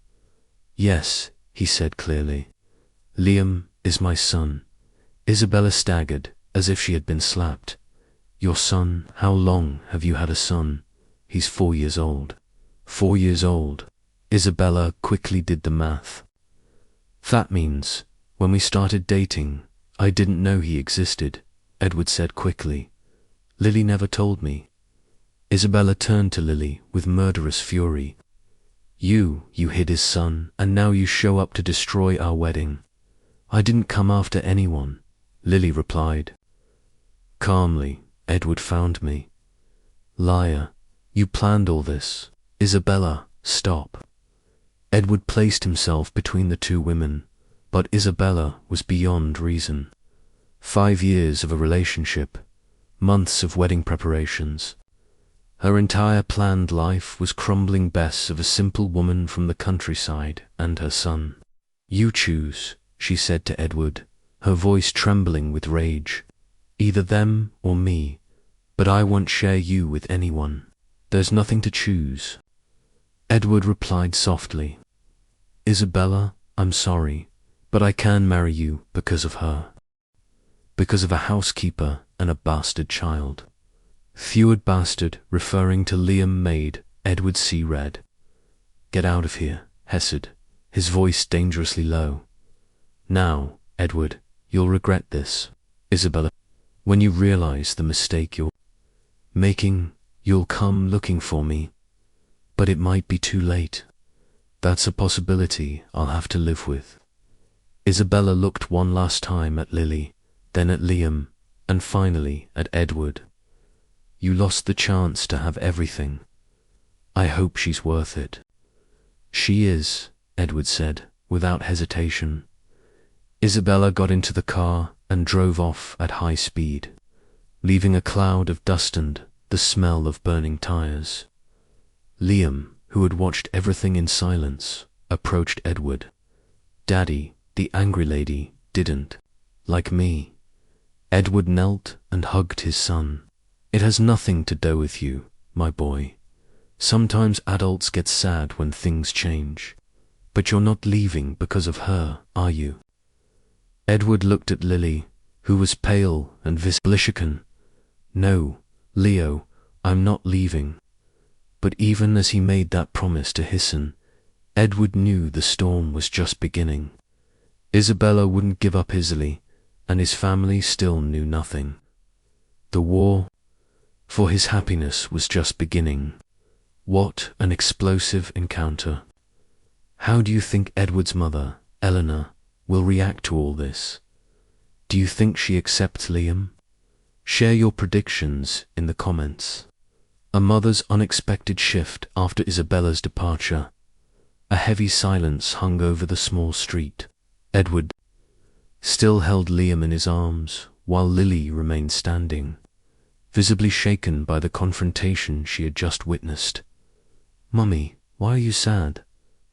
Speaker 1: "Yes," he said clearly. "Liam is my son." Isabella staggered, as if she had been slapped. "Your son? How long have you had a son?" "He's 4 years old." 4 years old. Isabella quickly did the math. "That means, when we started dating, I didn't know he existed," Edward said quickly. "Lily never told me." Isabella turned to Lily with murderous fury. You hid his son, and now you show up to destroy our wedding." "I didn't come after anyone," Lily replied. Calmly, Edward found me. "Liar, you planned all this." "Isabella, stop." Edward placed himself between the two women, but Isabella was beyond reason. 5 years of a relationship, months of wedding preparations. Her entire planned life was crumbling bess of a simple woman from the countryside and her son. "You choose," she said to Edward, her voice trembling with rage. "Either them or me, but I won't share you with anyone. There's nothing to choose." Edward replied softly, "Isabella, I'm sorry, but I can marry you because of her. Because of a housekeeper and a bastard child." Theward bastard, referring to Liam Maid, Edward C. read. "Get out of here," hissed, his voice dangerously low. "Now, Edward, you'll regret this. Isabella, when you realize the mistake you're making, you'll come looking for me. But it might be too late. That's a possibility I'll have to live with." Isabella looked one last time at Lily, then at Liam, and finally at Edward. "You lost the chance to have everything. I hope she's worth it." "She is," Edward said, without hesitation. Isabella got into the car and drove off at high speed, leaving a cloud of dust and the smell of burning tires. Liam, who had watched everything in silence, approached Edward. "Daddy, the angry lady, didn't like me." Edward knelt and hugged his son. "It has nothing to do with you, my boy. Sometimes adults get sad when things change. But you're not leaving because of her, are you?" Edward looked at Lily, who was pale and visibly shaken. "No, Leo, I'm not leaving." But even as he made that promise to Hisson, Edward knew the storm was just beginning. Isabella wouldn't give up easily, and his family still knew nothing. The war for his happiness was just beginning. What an explosive encounter. How do you think Edward's mother, Eleanor, will react to all this? Do you think she accepts Liam? Share your predictions in the comments. A mother's unexpected shift after Isabella's departure. A heavy silence hung over the small street. Edward still held Liam in his arms, while Lily remained standing, visibly shaken by the confrontation she had just witnessed. "Mummy, why are you sad?"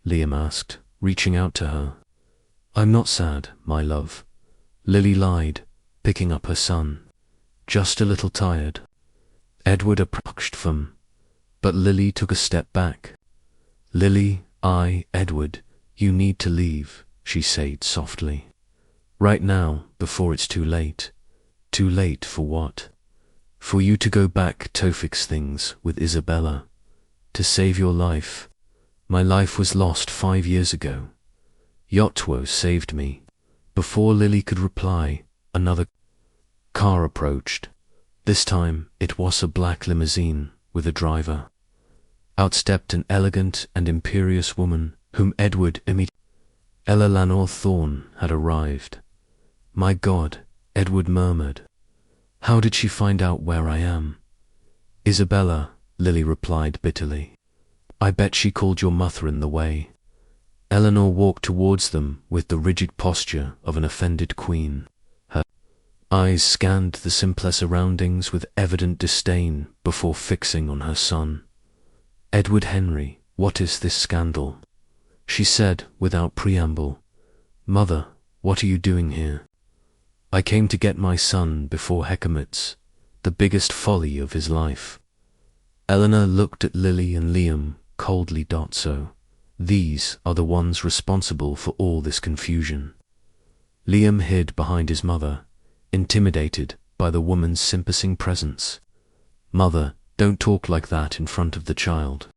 Speaker 1: Liam asked, reaching out to her. "I'm not sad, my love," Lily lied, picking up her son. "Just a little tired." Edward approached them, but Lily took a step back. "Lily, Edward, you need to leave," she said softly. "Right now, before it's too late." "Too late for what?" "For you to go back to fix things with Isabella." to save your life. My life was lost 5 years ago. Yotwo saved me." Before Lily could reply, another car approached. This time it was a black limousine with a driver. Out stepped an elegant and imperious woman whom Edward immediately. Eleanor Thorne had arrived. "My God," Edward murmured. "How did she find out where I am?" "Isabella," Lily replied bitterly. "I bet she called your mother in the way." Eleanor walked towards them with the rigid posture of an offended queen. Her eyes scanned the simpler surroundings with evident disdain before fixing on her son. "Edward Henry, what is this scandal?" she said without preamble. "Mother, what are you doing here?" "I came to get my son before Hecamet's, the biggest folly of his life." Eleanor looked at Lily and Liam coldly. "So, these are the ones responsible for all this confusion." Liam hid behind his mother, intimidated by the woman's simpering presence. "Mother, don't talk like that in front of the child."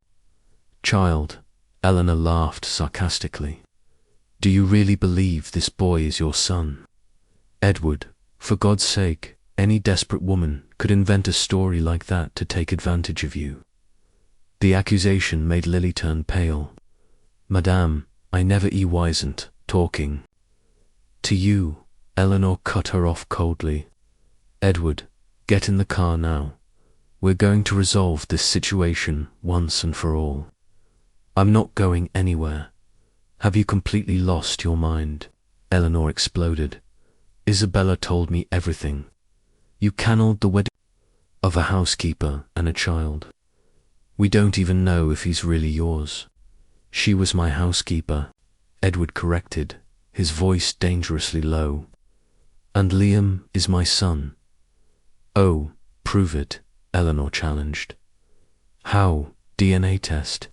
Speaker 1: "Child," Eleanor laughed sarcastically. "Do you really believe this boy is your son?" "Edward, for God's sake, any desperate woman could invent a story like that to take advantage of you." The accusation made Lily turn pale. "Madame, I never wasn't talking to you," Eleanor cut her off coldly. "Edward, get in the car now. We're going to resolve this situation once and for all." "I'm not going anywhere." "Have you completely lost your mind?" Eleanor exploded. "Isabella told me everything. You cannot the wedding of a housekeeper and a child. We don't even know if he's really yours." "She was my housekeeper," Edward corrected, his voice dangerously low. "And Liam is my son." "Oh, prove it," Eleanor challenged. "How? DNA test?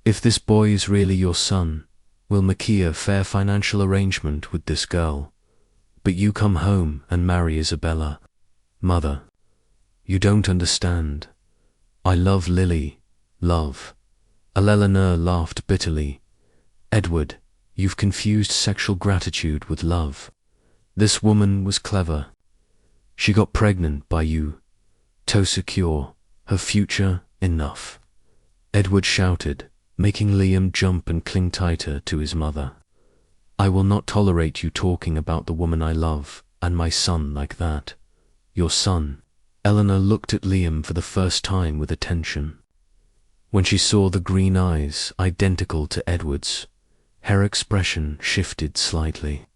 Speaker 1: If this boy is really your son, we'll make a fair financial arrangement with this girl. But you come home and marry Isabella." "Mother, you don't understand. I love Lily, love." Eleanor laughed bitterly. "Edward, you've confused sexual gratitude with love. This woman was clever. She got pregnant by you to secure her future enough." Edward shouted, making Liam jump and cling tighter to his mother. "I will not tolerate you talking about the woman I love and my son like that. Your son." Eleanor looked at Liam for the first time with attention. When she saw the green eyes identical to Edward's, her expression shifted slightly.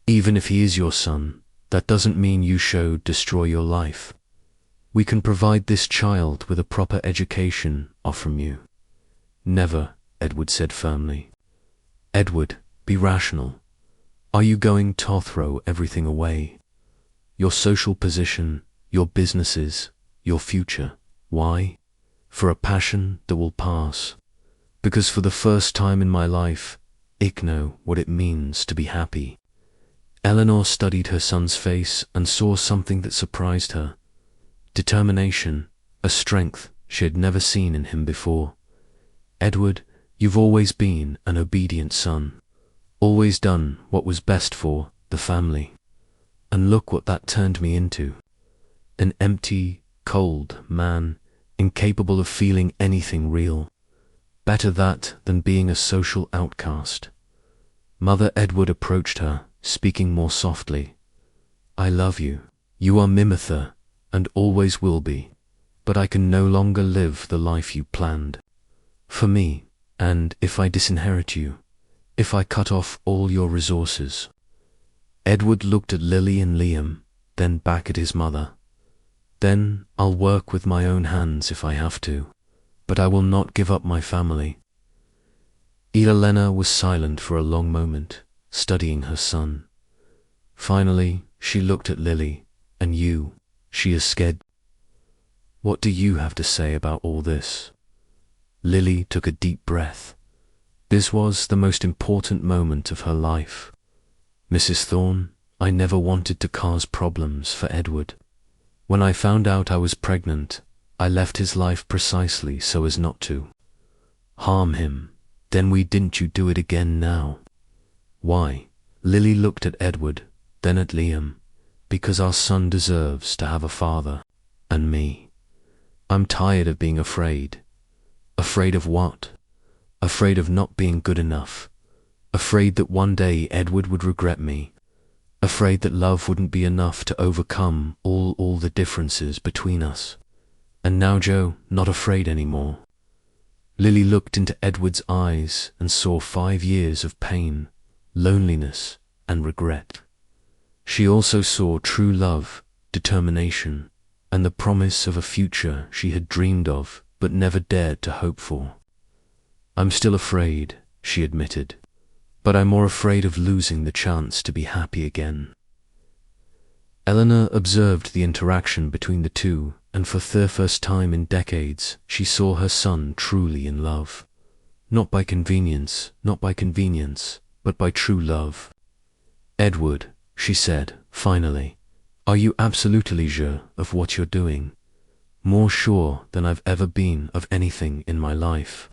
Speaker 1: "Even if he is your son, that doesn't mean you should destroy your life. We can provide this child with a proper education from you." "Never," Edward said firmly. "Edward, be rational. Are you going to throw everything away? Your social position, your businesses, your future. Why? For a passion that will pass. Because for the first time in my life, I know what it means to be happy." Eleanor studied her son's face and saw something that surprised her. Determination, a strength she had never seen in him before. "Edward, you've always been an obedient son. Always done what was best for the family. And look what that turned me into. An empty, cold man, incapable of feeling anything real. Better that than being a social outcast." Mother Edward approached her, speaking more softly. "I love you. You are Mimitha, and always will be. But I can no longer live the life you planned for me, and if I disinherit you, if I cut off all your resources." Edward looked at Lily and Liam, then back at his mother. "Then I'll work with my own hands if I have to, but I will not give up my family." Elena was silent for a long moment, studying her son. Finally, she looked at Lily. "And you," she is scared. "What do you have to say about all this?" Lily took a deep breath. This was the most important moment of her life. "Mrs. Thorne, I never wanted to cause problems for Edward. When I found out I was pregnant, I left his life precisely so as not to." Harm him. Then why didn't you do it again now? Why? Lily looked at Edward, then at Liam. Because our son deserves to have a father. And me. I'm tired of being afraid. Afraid of what? Afraid of not being good enough. Afraid that one day Edward would regret me. Afraid that love wouldn't be enough to overcome all the differences between us. And now Joe, not afraid anymore. Lily looked into Edward's eyes and saw 5 years of pain, loneliness, and regret. She also saw true love, determination, and the promise of a future she had dreamed of but never dared to hope for. I'm still afraid, she admitted, but I'm more afraid of losing the chance to be happy again. Eleanor observed the interaction between the two, and for the first time in decades, she saw her son truly in love. Not by convenience, but by true love. Edward, she said, finally, are you absolutely sure of what you're doing? More sure than I've ever been of anything in my life.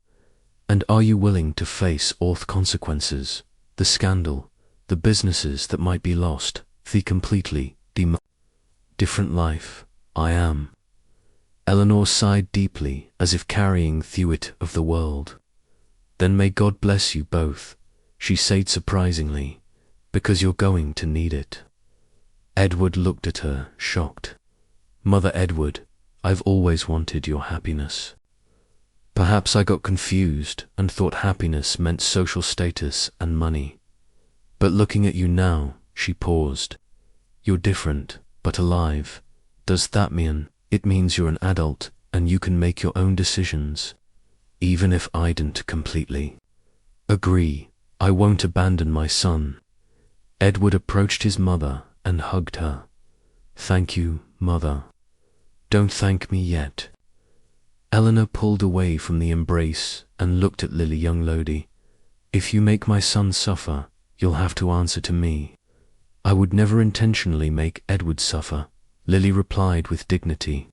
Speaker 1: And are you willing to face all the consequences, the scandal, the businesses that might be lost, the completely different life? I am. Eleanor sighed deeply, as if carrying the weight of the world. Then may God bless you both, she said surprisingly, because you're going to need it. Edward looked at her, shocked. Mother Edward, I've always wanted your happiness. Perhaps I got confused and thought happiness meant social status and money. But looking at you now, she paused. You're different, but alive. Does that mean? It means you're an adult and you can make your own decisions. Even if I didn't completely agree, I won't abandon my son. Edward approached his mother and hugged her. Thank you, Mother. Don't thank me yet. Eleanor pulled away from the embrace and looked at Lily young lady. If you make my son suffer, you'll have to answer to me. I would never intentionally make Edward suffer, Lily replied with dignity.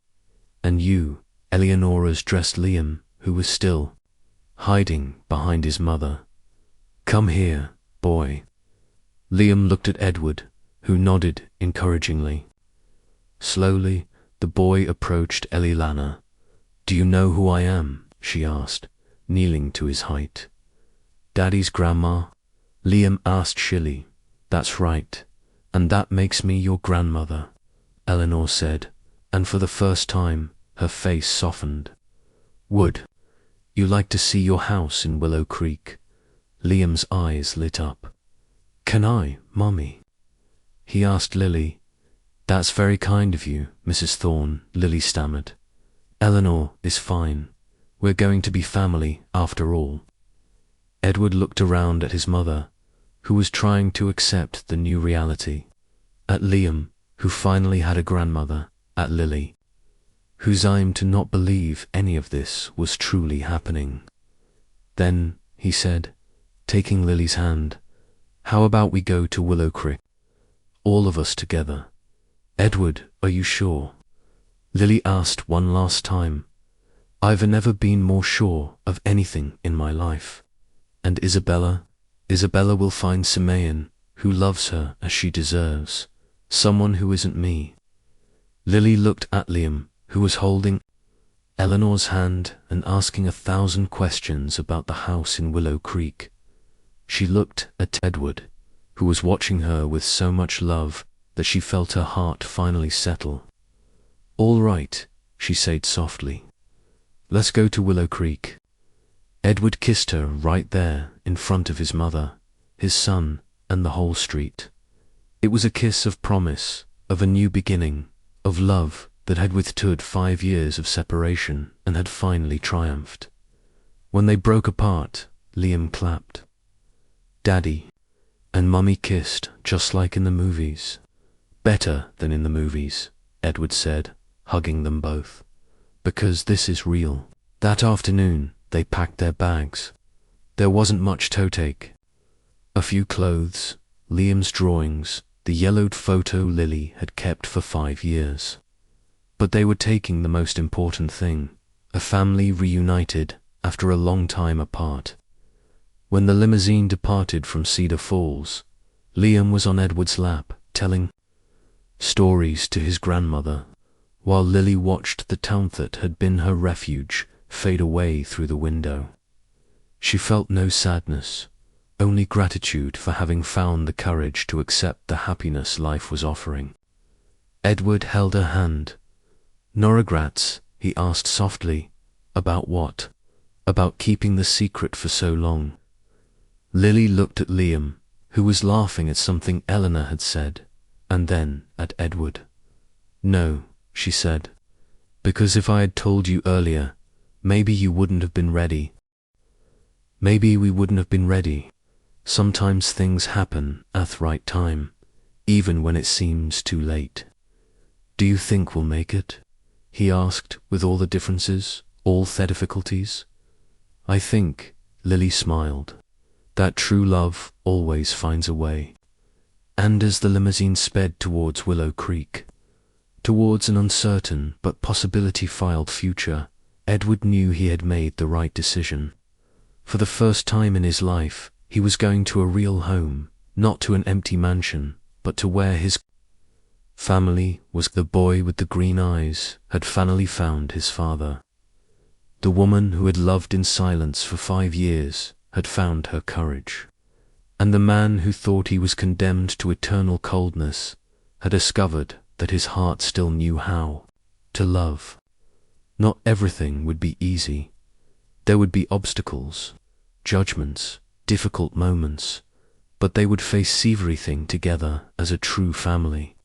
Speaker 1: And you, Eleanor's dressed Liam, who was still hiding behind his mother. Come here, boy. Liam looked at Edward, who nodded encouragingly. Slowly, the boy approached Eliana. Do you know who I am? She asked, kneeling to his height. Daddy's grandma? Liam asked shrilly. That's right, and that makes me your grandmother, Eleanor said, and for the first time, her face softened. Would you like to see your house in Willow Creek? Liam's eyes lit up. Can I, Mummy? He asked Lily. That's very kind of you, Mrs. Thorne, Lily stammered. Eleanor is fine. We're going to be family, after all. Edward looked around at his mother, who was trying to accept the new reality. At Liam, who finally had a grandmother. At Lily, whose aim to not believe any of this was truly happening. Then, he said, taking Lily's hand, how about we go to Willow Creek? All of us together. Edward, are you sure? Lily asked one last time. I've never been more sure of anything in my life. And Isabella will find Simeon, who loves her as she deserves, someone who isn't me. Lily looked at Liam, who was holding Eleanor's hand and asking 1,000 questions about the house in Willow Creek. She looked at Edward, who was watching her with so much love that she felt her heart finally settle. All right, she said softly. Let's go to Willow Creek. Edward kissed her right there in front of his mother, his son, and the whole street. It was a kiss of promise, of a new beginning, of love that had withstood 5 years of separation and had finally triumphed. When they broke apart, Liam clapped. Daddy and Mummy kissed just like in the movies. Better than in the movies, Edward said, hugging them both. Because this is real. That afternoon, they packed their bags. There wasn't much to take. A few clothes, Liam's drawings, the yellowed photo Lily had kept for 5 years. But they were taking the most important thing, a family reunited after a long time apart. When the limousine departed from Cedar Falls, Liam was on Edward's lap, telling stories to his grandmother, while Lily watched the town that had been her refuge fade away through the window. She felt no sadness, only gratitude for having found the courage to accept the happiness life was offering. Edward held her hand. "No regrets?" he asked softly. "About what?" "About keeping the secret for so long." Lily looked at Liam, who was laughing at something Eleanor had said, and then at Edward. "No," she said, "because if I had told you earlier, maybe you wouldn't have been ready. Maybe we wouldn't have been ready. Sometimes things happen at the right time, even when it seems too late." "Do you think we'll make it?" he asked, with all the differences, all the difficulties. "I think," Lily smiled, "that true love always finds a way." And as the limousine sped towards Willow Creek, towards an uncertain but possibility-filled future, Edward knew he had made the right decision. For the first time in his life, he was going to a real home, not to an empty mansion, but to where his family was. The boy with the green eyes had finally found his father. The woman who had loved in silence for 5 years had found her courage. And the man who thought he was condemned to eternal coldness had discovered that his heart still knew how to love. Not everything would be easy. There would be obstacles, judgments, difficult moments, but they would face everything together as a true family.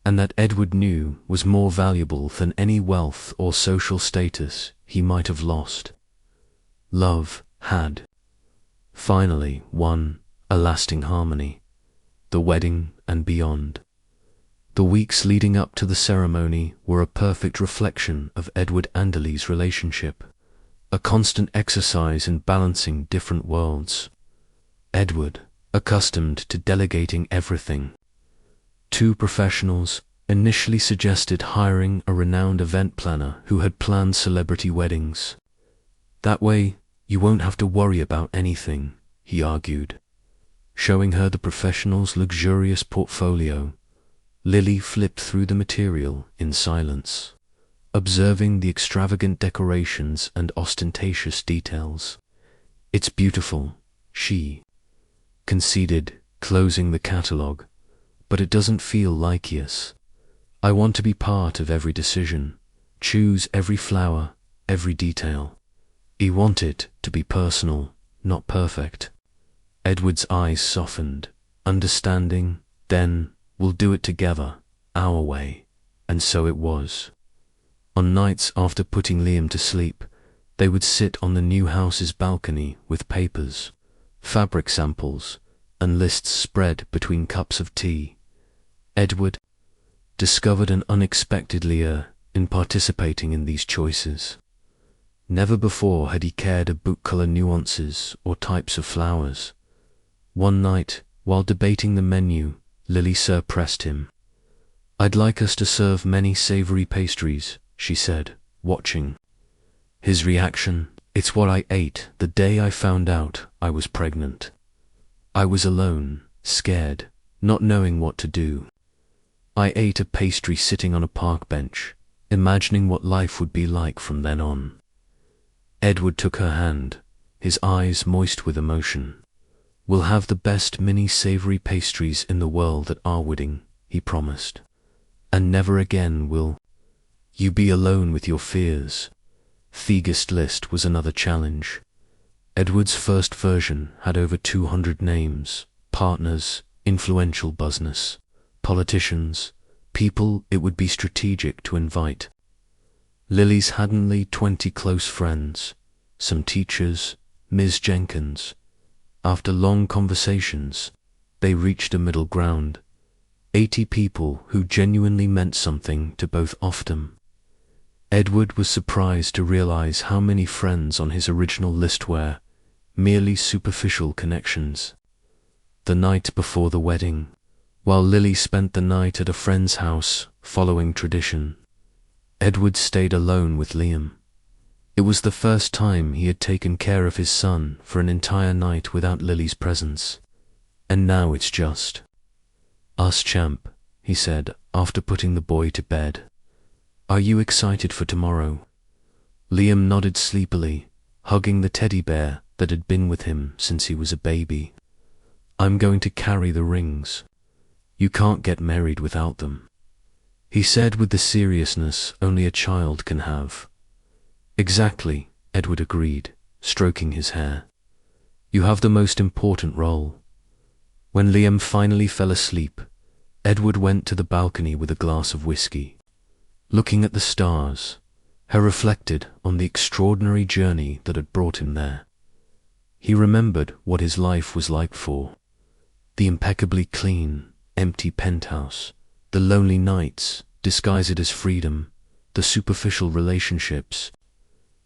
Speaker 1: And that Edward knew was more valuable than any wealth or social status he might have lost. Love had finally won a lasting harmony. The wedding and beyond. The weeks leading up to the ceremony were a perfect reflection of Edward and Lily's relationship, a constant exercise in balancing different worlds. Edward, accustomed to delegating everything. 2 professionals initially suggested hiring a renowned event planner who had planned celebrity weddings. "That way, you won't have to worry about anything," he argued, showing her the professional's luxurious portfolio. Lily flipped through the material in silence, observing the extravagant decorations and ostentatious details. "It's beautiful," she conceded, closing the catalogue, "but it doesn't feel like us. I want to be part of every decision, choose every flower, every detail." He wanted to be personal, not perfect. Edward's eyes softened, understanding. "Then we'll do it together, our way." And so it was. On nights after putting Liam to sleep, they would sit on the new house's balcony with papers, fabric samples, and lists spread between cups of tea. Edward discovered an unexpected lure in participating in these choices. Never before had he cared about color nuances or types of flowers. One night, while debating the menu, Lily surpressed him. "I'd like us to serve many savory pastries," she said, watching his reaction. "It's what I ate the day I found out I was pregnant. I was alone, scared, not knowing what to do. I ate a pastry sitting on a park bench, imagining what life would be like from then on." Edward took her hand, his eyes moist with emotion. "We'll have the best mini savory pastries in the world at our wedding," he promised. "And never again will you be alone with your fears." The guest list was another challenge. Edward's first version had over 200 names, partners, influential business, politicians, people it would be strategic to invite. Lily's had only 20 close friends, some teachers, Ms. Jenkins. After long conversations, they reached a middle ground. 80 people who genuinely meant something to both of them. Edward was surprised to realize how many friends on his original list were merely superficial connections. The night before the wedding, while Lily spent the night at a friend's house following tradition, Edward stayed alone with Liam. It was the first time he had taken care of his son for an entire night without Lily's presence. And now it's just us, champ, he said after putting the boy to bed. Are you excited for tomorrow? Liam nodded sleepily, hugging the teddy bear that had been with him since he was a baby. I'm going to carry the rings. You can't get married without them, he said with the seriousness only a child can have. Exactly, Edward agreed, stroking his hair. You have the most important role. When Liam finally fell asleep, Edward went to the balcony with a glass of whiskey. Looking at the stars, he reflected on the extraordinary journey that had brought him there. He remembered what his life was like before. The impeccably clean, empty penthouse, the lonely nights disguised as freedom, the superficial relationships.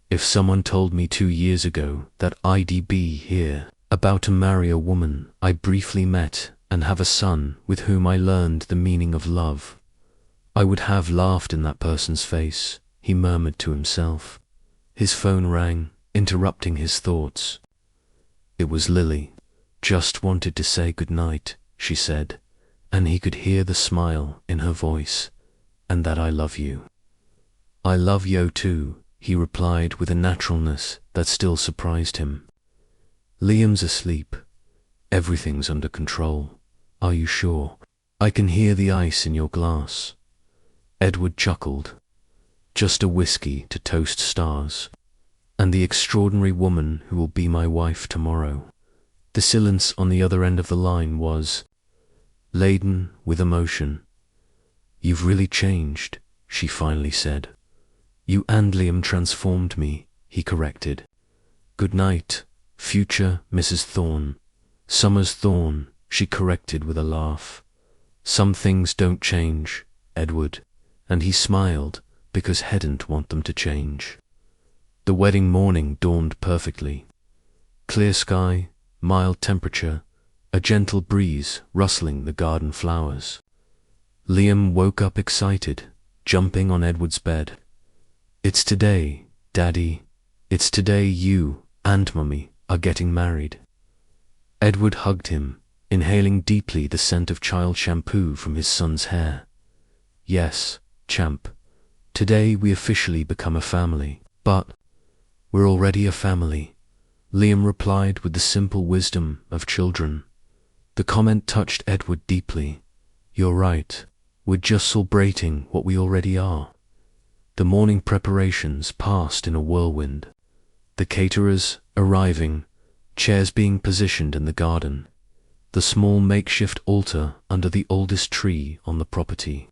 Speaker 1: If someone told me 2 years ago that I'd be here, about to marry a woman I briefly met and have a son with whom I learned the meaning of love, I would have laughed in that person's face, he murmured to himself. His phone rang, interrupting his thoughts. It was Lily. Just wanted to say good night, she said, and he could hear the smile in her voice, and that I love you. I love you too, he replied with a naturalness that still surprised him. Liam's asleep. Everything's under control. Are you sure? I can hear the ice in your glass. Edward chuckled. Just a whiskey to toast stars. And the extraordinary woman who will be my wife tomorrow. The silence on the other end of the line was laden with emotion. You've really changed, she finally said. You and Liam transformed me, he corrected. Good night, future Mrs. Thorne. Summers Thorne, she corrected with a laugh. Some things don't change, Edward, and he smiled because he didn't want them to change. The wedding morning dawned perfectly. Clear sky, mild temperature, a gentle breeze rustling the garden flowers. Liam woke up excited, jumping on Edward's bed. It's today, Daddy. It's today you and Mummy are getting married. Edward hugged him, inhaling deeply the scent of child shampoo from his son's hair. Yes, champ. Today we officially become a family. But we're already a family, Liam replied with the simple wisdom of children. The comment touched Edward deeply. You're right. We're just celebrating what we already are. The morning preparations passed in a whirlwind. The caterers arriving, chairs being positioned in the garden, the small makeshift altar under the oldest tree on the property.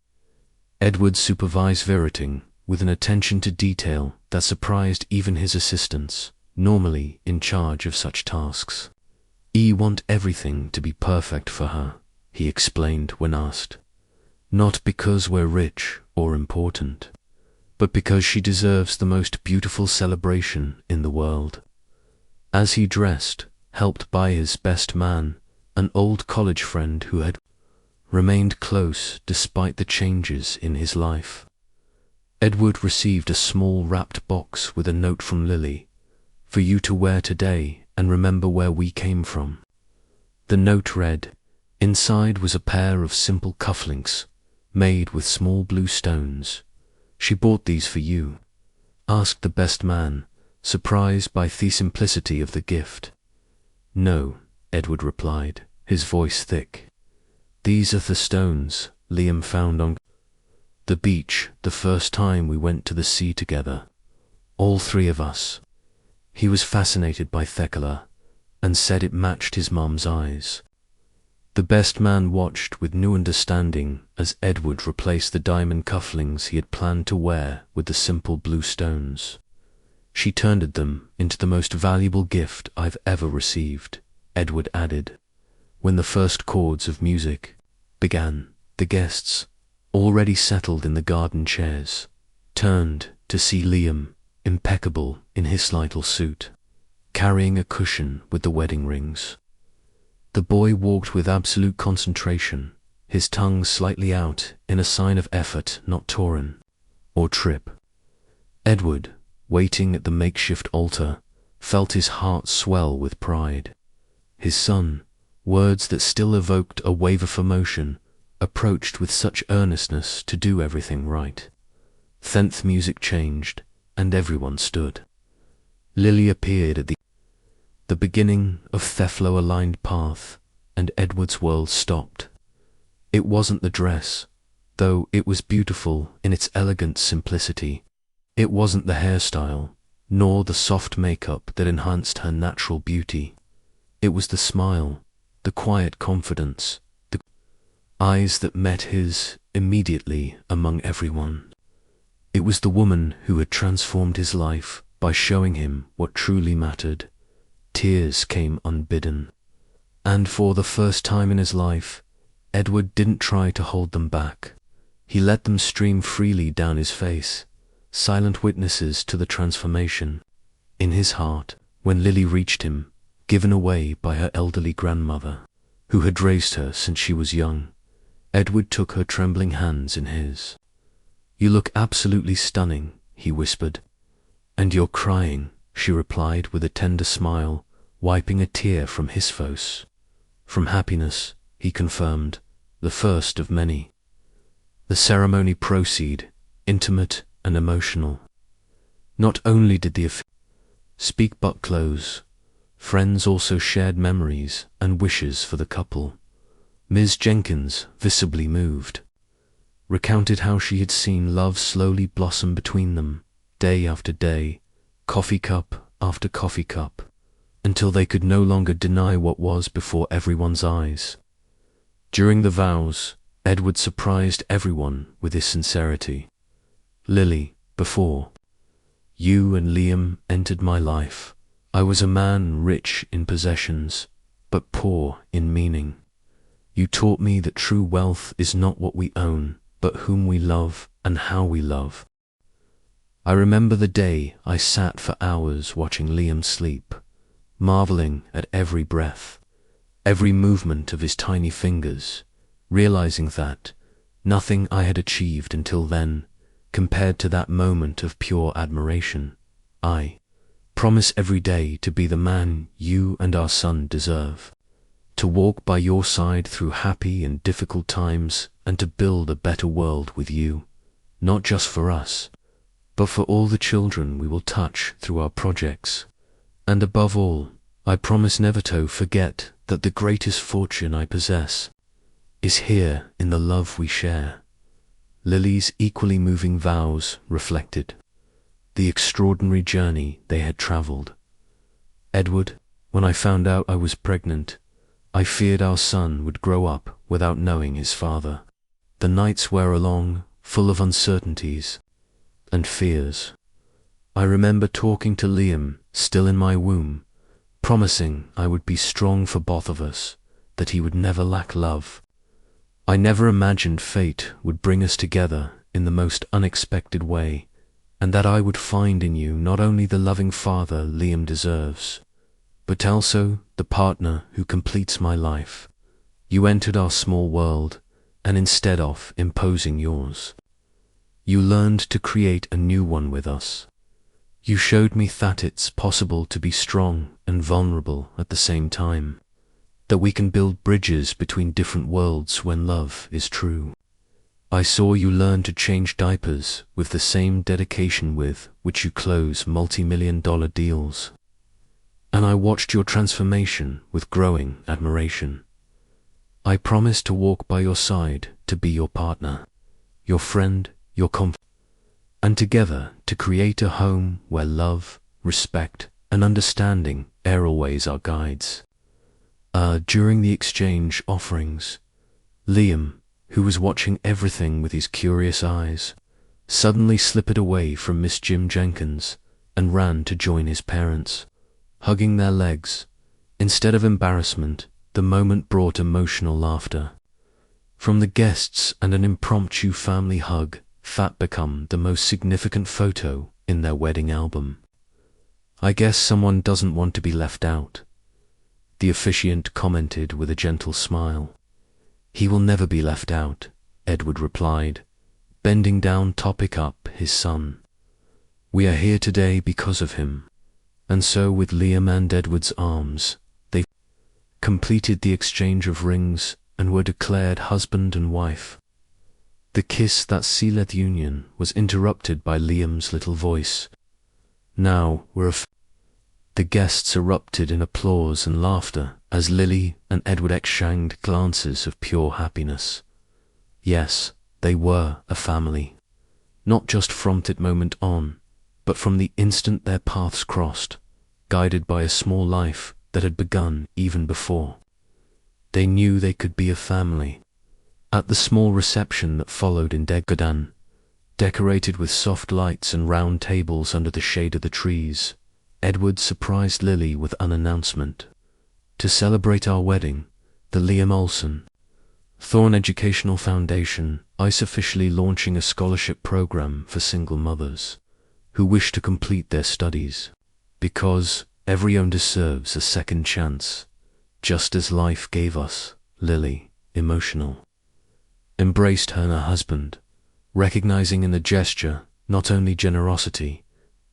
Speaker 1: Edward supervised everything with an attention to detail that surprised even his assistants, normally in charge of such tasks. "I want everything to be perfect for her," he explained when asked. "Not because we're rich or important, but because she deserves the most beautiful celebration in the world." As he dressed, helped by his best man, an old college friend who had remained close despite the changes in his life, Edward received a small wrapped box with a note from Lily, "For you to wear today and remember where we came from." The note read, inside was a pair of simple cufflinks, made with small blue stones. "She bought these for you?" asked the best man, surprised by the simplicity of the gift. "No," Edward replied, his voice thick. "These are the stones Liam found on the beach the first time we went to the sea together. All three of us." He was fascinated by Thekla and said it matched his mum's eyes. The best man watched with new understanding as Edward replaced the diamond cufflinks he had planned to wear with the simple blue stones. "She turned them into the most valuable gift I've ever received," Edward added. When the first chords of music began, the guests, already settled in the garden chairs, turned to see Liam, impeccable in his little suit, carrying a cushion with the wedding rings. The boy walked with absolute concentration, his tongue slightly out in a sign of effort not torn or trip. Edward, waiting at the makeshift altar, felt his heart swell with pride. His son, words that still evoked a wave of emotion, approached with such earnestness to do everything right. Tenth music changed, and everyone stood. Lily appeared at the beginning of Theflo-aligned path, and Edward's world stopped. It wasn't the dress, though it was beautiful in its elegant simplicity. It wasn't the hairstyle, nor the soft makeup that enhanced her natural beauty. It was the smile, the quiet confidence, the eyes that met his immediately among everyone. It was the woman who had transformed his life by showing him what truly mattered. Tears came unbidden, and for the first time in his life, Edward didn't try to hold them back. He let them stream freely down his face, silent witnesses to the transformation. In his heart, when Lily reached him, given away by her elderly grandmother, who had raised her since she was young, Edward took her trembling hands in his. "You look absolutely stunning," he whispered. "And you're crying," she replied with a tender smile, wiping a tear from his face. "From happiness," he confirmed, "the first of many." The ceremony proceeded, intimate and emotional. Not only did the speak but close, friends also shared memories and wishes for the couple. Ms. Jenkins, visibly moved, recounted how she had seen love slowly blossom between them, day after day, coffee cup after coffee cup, until they could no longer deny what was before everyone's eyes. During the vows, Edward surprised everyone with his sincerity. "Lily, before you and Liam entered my life, I was a man rich in possessions, but poor in meaning. You taught me that true wealth is not what we own, but whom we love and how we love." I remember the day I sat for hours watching Liam sleep, marveling at every breath, every movement of his tiny fingers, realizing that nothing I had achieved until then compared to that moment of pure admiration. I promise every day to be the man you and our son deserve, to walk by your side through happy and difficult times, and to build a better world with you, not just for us, but for all the children we will touch through our projects. And above all, I promise never to forget that the greatest fortune I possess is here in the love we share. Lily's equally moving vows reflected the extraordinary journey they had traveled. "Edward, when I found out I was pregnant, I feared our son would grow up without knowing his father. The nights were long, full of uncertainties and fears. I remember talking to Liam, still in my womb, promising I would be strong for both of us, that he would never lack love. I never imagined fate would bring us together in the most unexpected way, and that I would find in you not only the loving father Liam deserves, but also the partner who completes my life. You entered our small world, and instead of imposing yours, you learned to create a new one with us. You showed me that it's possible to be strong and vulnerable at the same time, that we can build bridges between different worlds when love is true. I saw you learn to change diapers with the same dedication with which you close multi-million-dollar deals, and I watched your transformation with growing admiration. I promise to walk by your side, to be your partner, your friend, your comfort, and together to create a home where love, respect, and understanding are always our guides." During the exchange offerings, Liam, who was watching everything with his curious eyes, suddenly slipped away from Miss Jim Jenkins and ran to join his parents, hugging their legs. Instead of embarrassment, the moment brought emotional laughter from the guests and an impromptu family hug that became the most significant photo in their wedding album. "I guess someone doesn't want to be left out," the officiant commented with a gentle smile. "He will never be left out," Edward replied, bending down to pick up his son. We are here today because of him. And so, with Liam and Edward's arms, they completed the exchange of rings and were declared husband and wife. The kiss that sealed the union was interrupted by Liam's little voice. Now we're The guests erupted in applause and laughter as Lily and Edward exchanged glances of pure happiness. Yes, they were a family. Not just from that moment on, but from the instant their paths crossed, guided by a small life that had begun even before. They knew they could be a family. At the small reception that followed in Garden, decorated with soft lights and round tables under the shade of the trees, Edward surprised Lily with an announcement. To celebrate our wedding, the Liam Olsen Thorn Educational Foundation is officially launching a scholarship program for single mothers who wish to complete their studies, because everyone deserves a second chance, just as life gave us. Lily, emotional, embraced her and her husband, recognizing in the gesture not only generosity,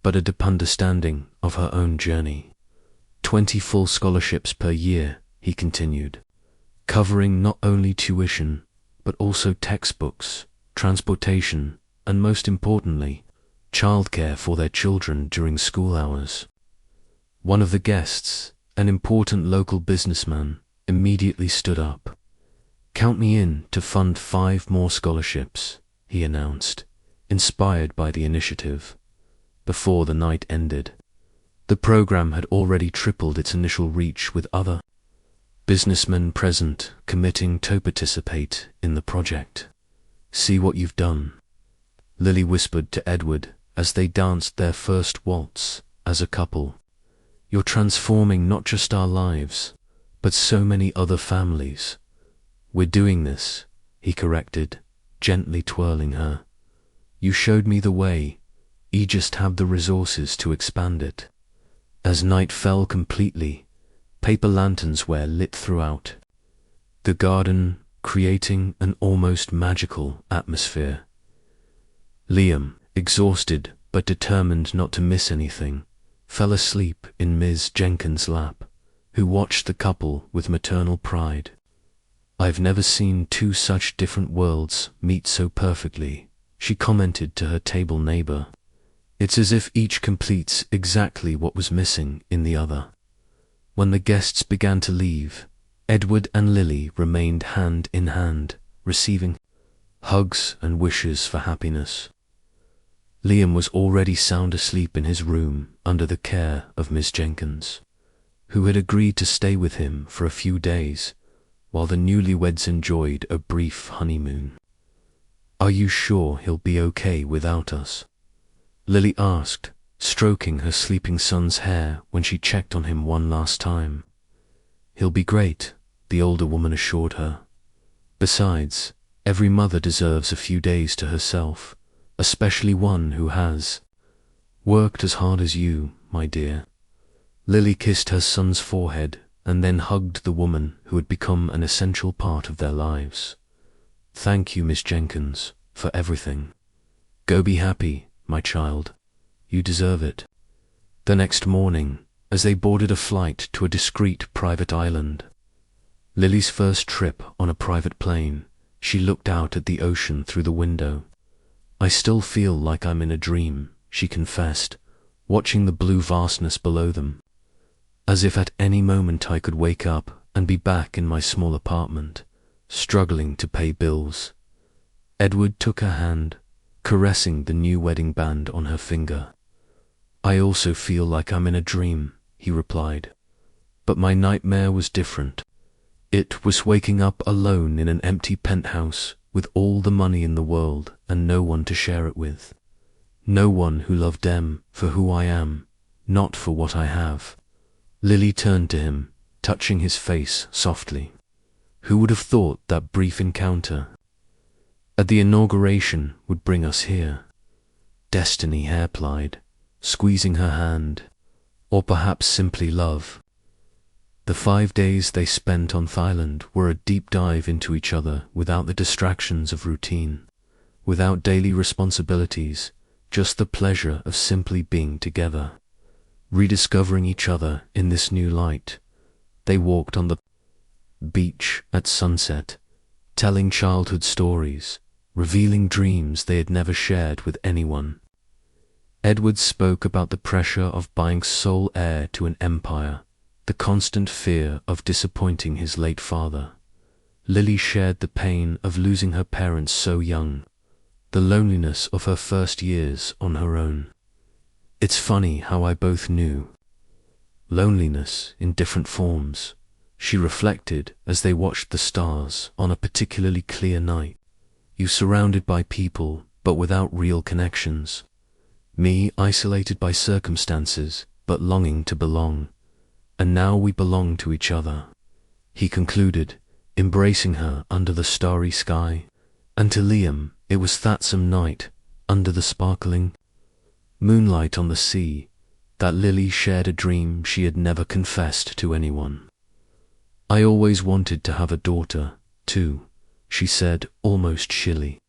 Speaker 1: but a deep understanding of her own journey. 20 full scholarships per year, he continued, covering not only tuition, but also textbooks, transportation, and most importantly, childcare for their children during school hours. One of the guests, an important local businessman, immediately stood up. "Count me in to fund 5 more scholarships," he announced, inspired by the initiative. Before the night ended, the program had already tripled its initial reach, with other businessmen present committing to participate in the project. "See what you've done," Lily whispered to Edward as they danced their first waltz as a couple. "You're transforming not just our lives, but so many other families." "We're doing this," he corrected, gently twirling her. "You showed me the way, you just have the resources to expand it." As night fell completely, paper lanterns were lit throughout the garden, creating an almost magical atmosphere. Liam, exhausted but determined not to miss anything, fell asleep in Ms. Jenkins' lap, who watched the couple with maternal pride. "I've never seen 2 such different worlds meet so perfectly," she commented to her table neighbor. "It's as if each completes exactly what was missing in the other." When the guests began to leave, Edward and Lily remained hand in hand, receiving hugs and wishes for happiness. Liam was already sound asleep in his room under the care of Miss Jenkins, who had agreed to stay with him for a few days while the newlyweds enjoyed a brief honeymoon. "Are you sure he'll be okay without us?" Lily asked, stroking her sleeping son's hair when she checked on him one last time. "He'll be great," the older woman assured her. "Besides, every mother deserves a few days to herself, especially one who has worked as hard as you, my dear." Lily kissed her son's forehead and then hugged the woman who had become an essential part of their lives. "Thank you, Miss Jenkins, for everything. Go be happy, my child. You deserve it." The next morning, as they boarded a flight to a discreet private island, Lily's first trip on a private plane, she looked out at the ocean through the window. "I still feel like I'm in a dream," she confessed, watching the blue vastness below them. "As if at any moment I could wake up and be back in my small apartment, struggling to pay bills." Edward took her hand, caressing the new wedding band on her finger. "I also feel like I'm in a dream," he replied. "But my nightmare was different. It was waking up alone in an empty penthouse with all the money in the world and no one to share it with. No one who loved them for who I am, not for what I have." Lily turned to him, touching his face softly. Who would have thought that brief encounter at the inauguration would bring us here? Destiny, he replied, squeezing her hand, or perhaps simply love. The 5 days they spent on Thailand were a deep dive into each other without the distractions of routine, without daily responsibilities, just the pleasure of simply being together, rediscovering each other in this new light. They walked on the beach at sunset, telling childhood stories, revealing dreams they had never shared with anyone. Edward spoke about the pressure of buying sole heir to an empire, the constant fear of disappointing his late father. Lily shared the pain of losing her parents so young, the loneliness of her first years on her own. It's funny how I both knew loneliness in different forms, she reflected as they watched the stars on a particularly clear night. You surrounded by people, but without real connections. Me isolated by circumstances, but longing to belong. And now we belong to each other, he concluded, embracing her under the starry sky. And to Liam, it was that some night, under the sparkling moonlight on the sea, that Lily shared a dream she had never confessed to anyone. I always wanted to have a daughter, too, she said, almost shrilly.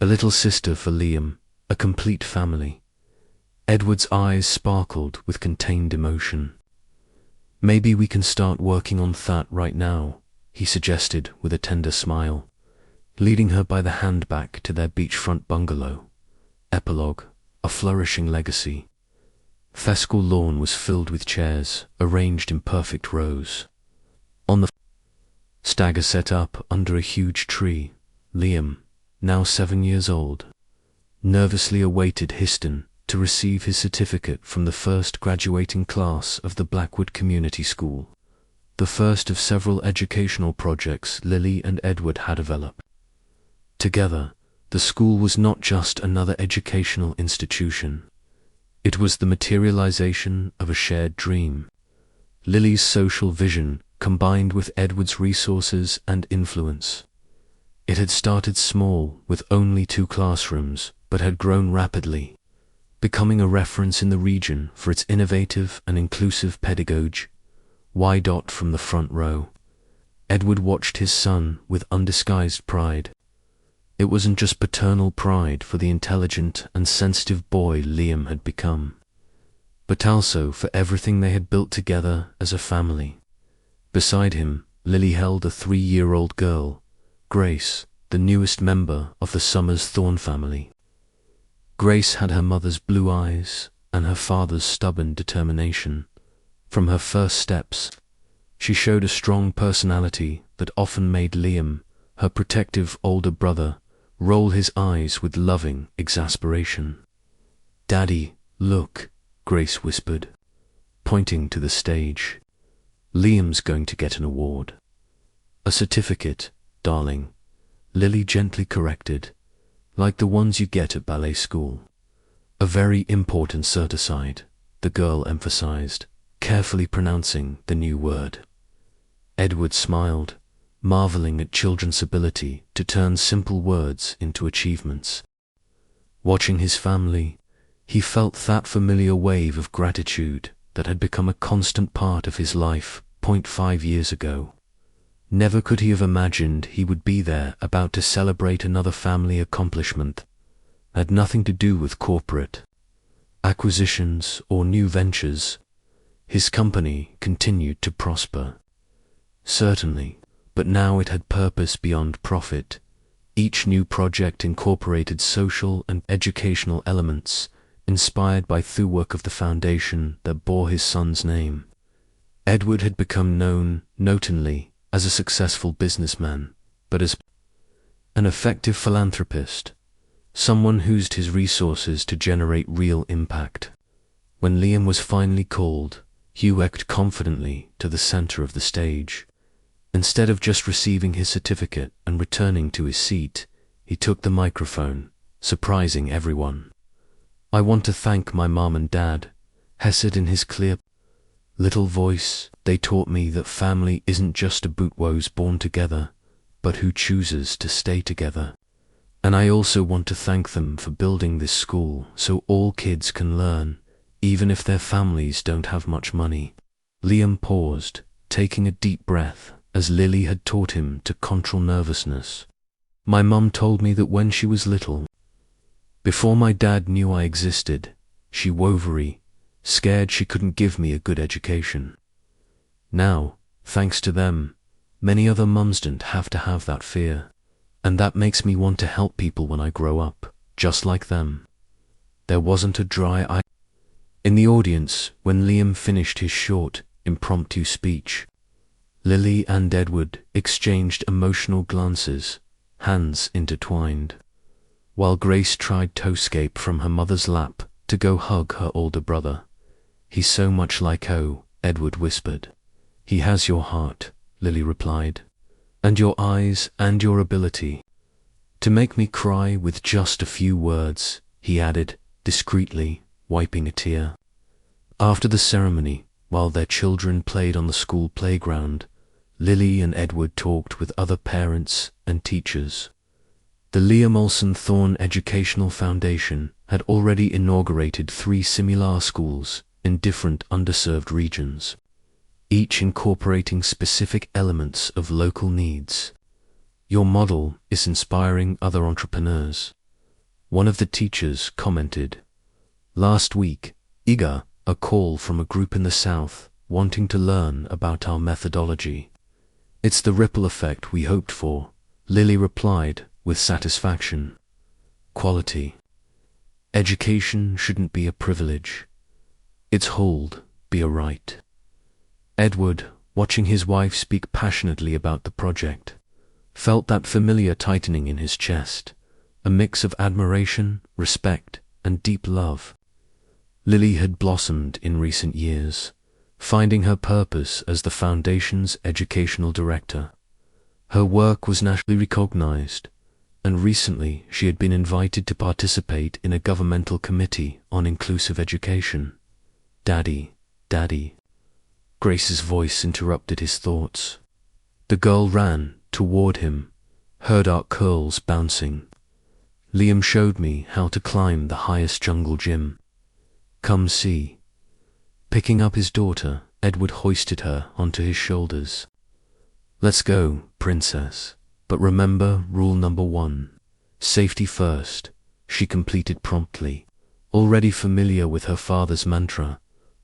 Speaker 1: A little sister for Liam, a complete family. Edward's eyes sparkled with contained emotion. Maybe we can start working on that right now, he suggested with a tender smile, leading her by the hand back to their beachfront bungalow. Epilogue, a flourishing legacy. Fescal lawn was filled with chairs, arranged in perfect rows. On the stagger set up under a huge tree, Liam, now 7 years old, nervously awaited Histon to receive his certificate from the first graduating class of the Blackwood Community School, the first of several educational projects Lily and Edward had developed. Together, the school was not just another educational institution. It was the materialization of a shared dream. Lily's social vision combined with Edward's resources and influence. It had started small with only 2 classrooms, but had grown rapidly, becoming a reference in the region for its innovative and inclusive pedagogy. Y. From the front row, Edward watched his son with undisguised pride. It wasn't just paternal pride for the intelligent and sensitive boy Liam had become, but also for everything they had built together as a family. Beside him, Lily held a 3-year-old girl, Grace, the newest member of the Summers Thorne family. Grace had her mother's blue eyes and her father's stubborn determination. From her first steps, she showed a strong personality that often made Liam, her protective older brother, roll his eyes with loving exasperation. "Daddy, look," Grace whispered, pointing to the stage. "Liam's going to get an award." "A certificate, darling," Lily gently corrected, "like the ones you get at ballet school." "A very important certicide," the girl emphasized, carefully pronouncing the new word. Edward smiled, marveling at children's ability to turn simple words into achievements. Watching his family, he felt that familiar wave of gratitude that had become a constant part of his life 0.5 years ago. Never could he have imagined he would be there about to celebrate another family accomplishment that had nothing to do with corporate acquisitions or new ventures. His company continued to prosper, certainly, but now it had purpose beyond profit. Each new project incorporated social and educational elements, inspired by the work of the foundation that bore his son's name. Edward had become known, not only as a successful businessman, but as an effective philanthropist, someone who used his resources to generate real impact. When Liam was finally called, he walked confidently to the center of the stage. Instead of just receiving his certificate and returning to his seat, he took the microphone, surprising everyone. "I want to thank my mom and dad," he said in his clear little voice. "They taught me that family isn't just about those born together, but who chooses to stay together. And I also want to thank them for building this school so all kids can learn, even if their families don't have much money." Liam paused, taking a deep breath, as Lily had taught him to control nervousness. "My mum told me that when she was little, Before my dad knew I existed, she wovery, scared she couldn't give me a good education. Now, thanks to them, many other mums don't have to have that fear. And that makes me want to help people when I grow up, just like them. There wasn't a dry eye in the audience when Liam finished his short, impromptu speech. Lily and Edward exchanged emotional glances, hands intertwined, while Grace tried to escape from her mother's lap to go hug her older brother. "He's so much like O," Edward whispered. "He has your heart," Lily replied, "and your eyes and your ability to make me cry with just a few words," he added, discreetly, wiping a tear. After the ceremony, while their children played on the school playground, Lily and Edward talked with other parents and teachers. The Liam Olson Thorne Educational Foundation had already inaugurated 3 similar schools in different underserved regions, each incorporating specific elements of local needs. "Your model is inspiring other entrepreneurs," one of the teachers commented. "Last week, Iga, a call from a group in the South wanting to learn about our methodology. It's the ripple effect we hoped for," Lily replied with satisfaction. "Quality. Education shouldn't be a privilege. Its hold be a right." Edward, watching his wife speak passionately about the project, felt that familiar tightening in his chest, a mix of admiration, respect, and deep love. Lily had blossomed in recent years, finding her purpose as the Foundation's educational director. Her work was nationally recognized, and recently she had been invited to participate in a governmental committee on inclusive education. "Daddy, Daddy." Grace's voice interrupted his thoughts. The girl ran toward him, her dark curls bouncing. "Liam showed me how to climb the highest jungle gym. Come see." Picking up his daughter, Edward hoisted her onto his shoulders. "Let's go, princess. But remember rule number 1. Safety first," she completed promptly. Already familiar with her father's mantra,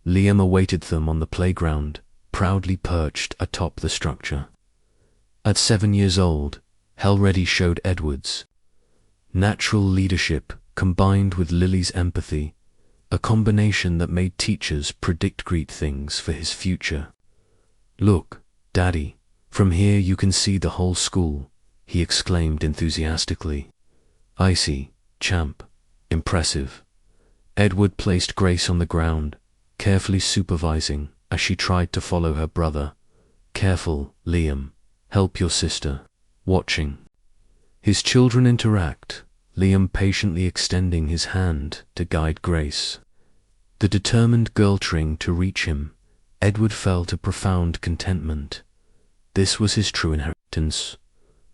Speaker 1: Liam awaited them on the playground, proudly perched atop the structure. At 7 years old, Helready showed Edward's natural leadership combined with Lily's empathy, a combination that made teachers predict great things for his future. "Look, Daddy, from here you can see the whole school," he exclaimed enthusiastically. "I see, champ. Impressive." Edward placed Grace on the ground, carefully supervising as she tried to follow her brother. "Careful, Liam. Help your sister." Watching his children interact, Liam patiently extending his hand to guide Grace. The determined girl trying to reach him, Edward felt a profound contentment. This was his true inheritance,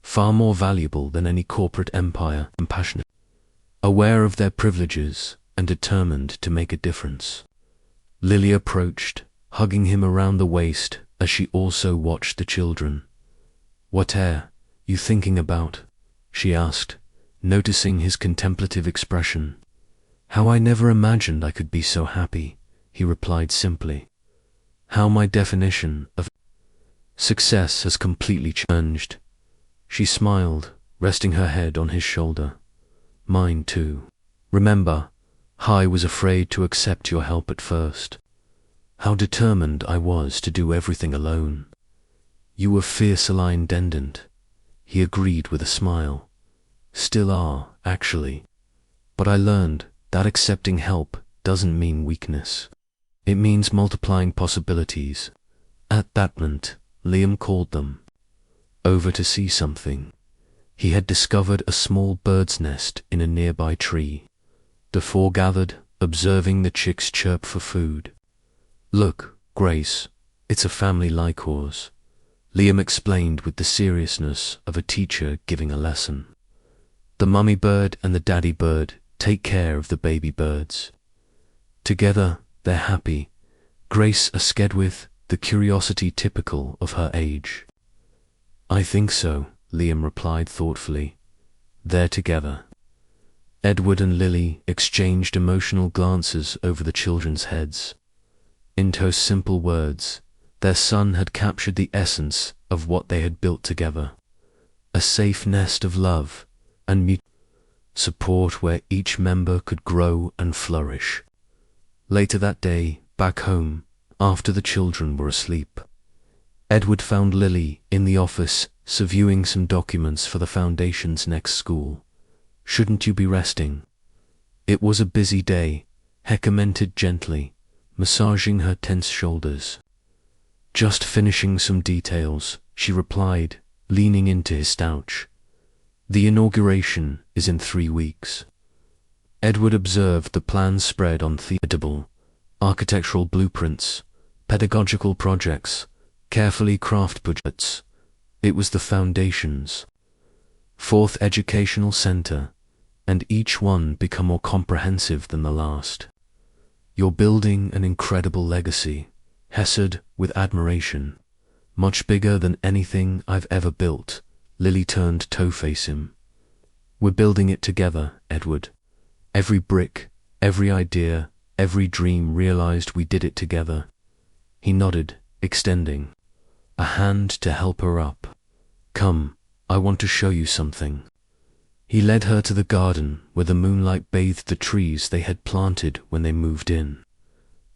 Speaker 1: far more valuable than any corporate empire, compassionate, aware of their privileges, and determined to make a difference. Lily approached, hugging him around the waist as she also watched the children. "What are you thinking about?" she asked, noticing his contemplative expression. "How I never imagined I could be so happy," he replied simply. "How my definition of success has completely changed." She smiled, resting her head on his shoulder. "Mine too. Remember, I was afraid to accept your help at first. How determined I was to do everything alone." "You were fiercely independent," he agreed with a smile. "Still are, actually. But I learned that accepting help doesn't mean weakness. It means multiplying possibilities." At that moment, Liam called them over to see something. He had discovered a small bird's nest in a nearby tree. The 4 gathered, observing the chicks chirp for food. "Look, Grace, it's a family like ours," Liam explained with the seriousness of a teacher giving a lesson. "The mummy bird and the daddy bird take care of the baby birds. Together, they're happy." Grace asked with the curiosity typical of her age. "I think so," Liam replied thoughtfully. "They're together." Edward and Lily exchanged emotional glances over the children's heads. In those simple words, their son had captured the essence of what they had built together. A safe nest of love and mutual support where each member could grow and flourish. Later that day, back home, after the children were asleep, Edward found Lily in the office surveying some documents for the foundation's next school. "Shouldn't you be resting?" It was a busy day, he commented gently, massaging her tense shoulders. "Just finishing some details," she replied, leaning into his couch. "The inauguration is in 3 weeks." Edward observed the plans spread on theatable, architectural blueprints, pedagogical projects, carefully crafted budgets. It was the foundation's 4th educational center, and each one become more comprehensive than the last. "You're building an incredible legacy," he said with admiration. "Much bigger than anything I've ever built." Lily turned to face him. "We're building it together, Edward. Every brick, every idea, every dream realized we did it together." He nodded, extending a hand to help her up. "Come, I want to show you something." He led her to the garden where the moonlight bathed the trees they had planted when they moved in.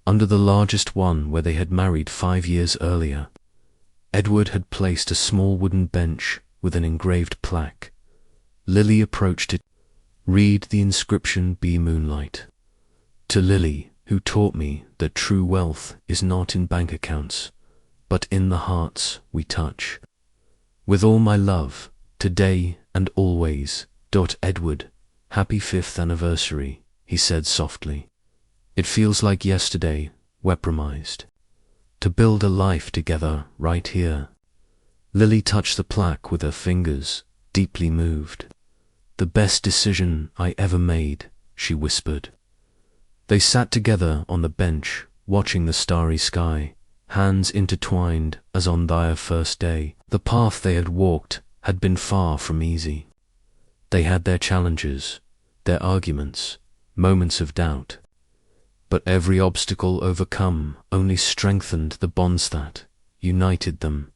Speaker 1: Under the largest one where they had married 5 years earlier, Edward had placed a small wooden bench with an engraved plaque. Lily approached it. "Read the inscription, be moonlight. To Lily, who taught me that true wealth is not in bank accounts, but in the hearts we touch. With all my love, today and always. Edward, happy 5th anniversary," he said softly. "It feels like yesterday," we promised to build a life together right here." Lily touched the plaque with her fingers, deeply moved. "The best decision I ever made," she whispered. They sat together on the bench, watching the starry sky, hands intertwined as on their first day. The path they had walked had been far from easy. They had their challenges, their arguments, moments of doubt. But every obstacle overcome only strengthened the bonds that united them.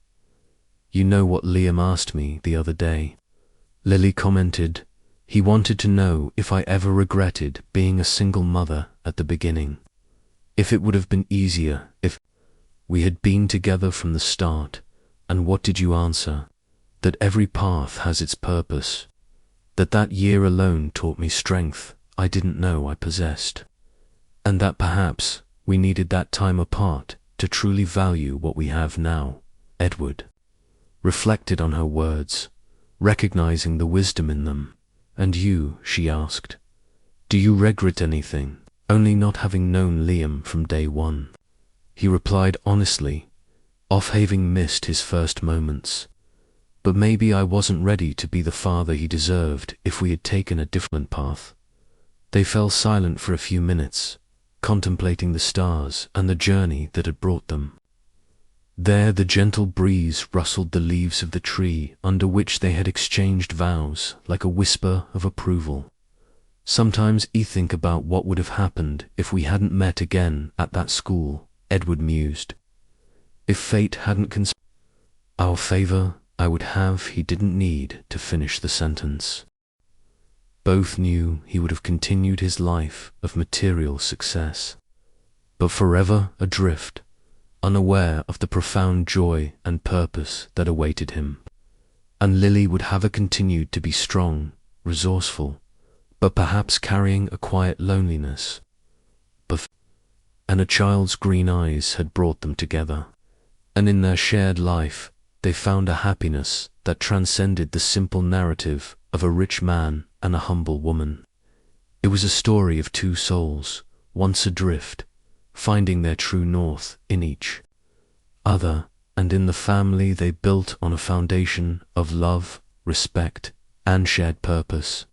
Speaker 1: "You know what Liam asked me the other day?" Lily commented. "He wanted to know if I ever regretted being a single mother at the beginning. If it would have been easier if we had been together from the start. And what did you answer? That every path has its purpose. That year alone taught me strength I didn't know I possessed. And that perhaps we needed that time apart to truly value what we have now." Edward reflected on her words, recognizing the wisdom in them. "And you," she asked, "do you regret anything? Only not having known Liam from day one." He replied honestly, of having missed his first moments. "But maybe I wasn't ready to be the father he deserved if we had taken a different path." They fell silent for a few minutes, contemplating the stars and the journey that had brought them. There the gentle breeze rustled the leaves of the tree under which they had exchanged vows like a whisper of approval. "Sometimes I think about what would have happened if we hadn't met again at that school," Edward mused. "If fate hadn't conspired our favor, I would have." He didn't need to finish the sentence. Both knew he would have continued his life of material success, but forever adrift, unaware of the profound joy and purpose that awaited him. And Lily would have continued to be strong, resourceful, but perhaps carrying a quiet loneliness. And a child's green eyes had brought them together, and in their shared life they found a happiness that transcended the simple narrative of a rich man and a humble woman. It was a story of two souls, once adrift, finding their true north in each other, and in the family they built on a foundation of love, respect, and shared purpose.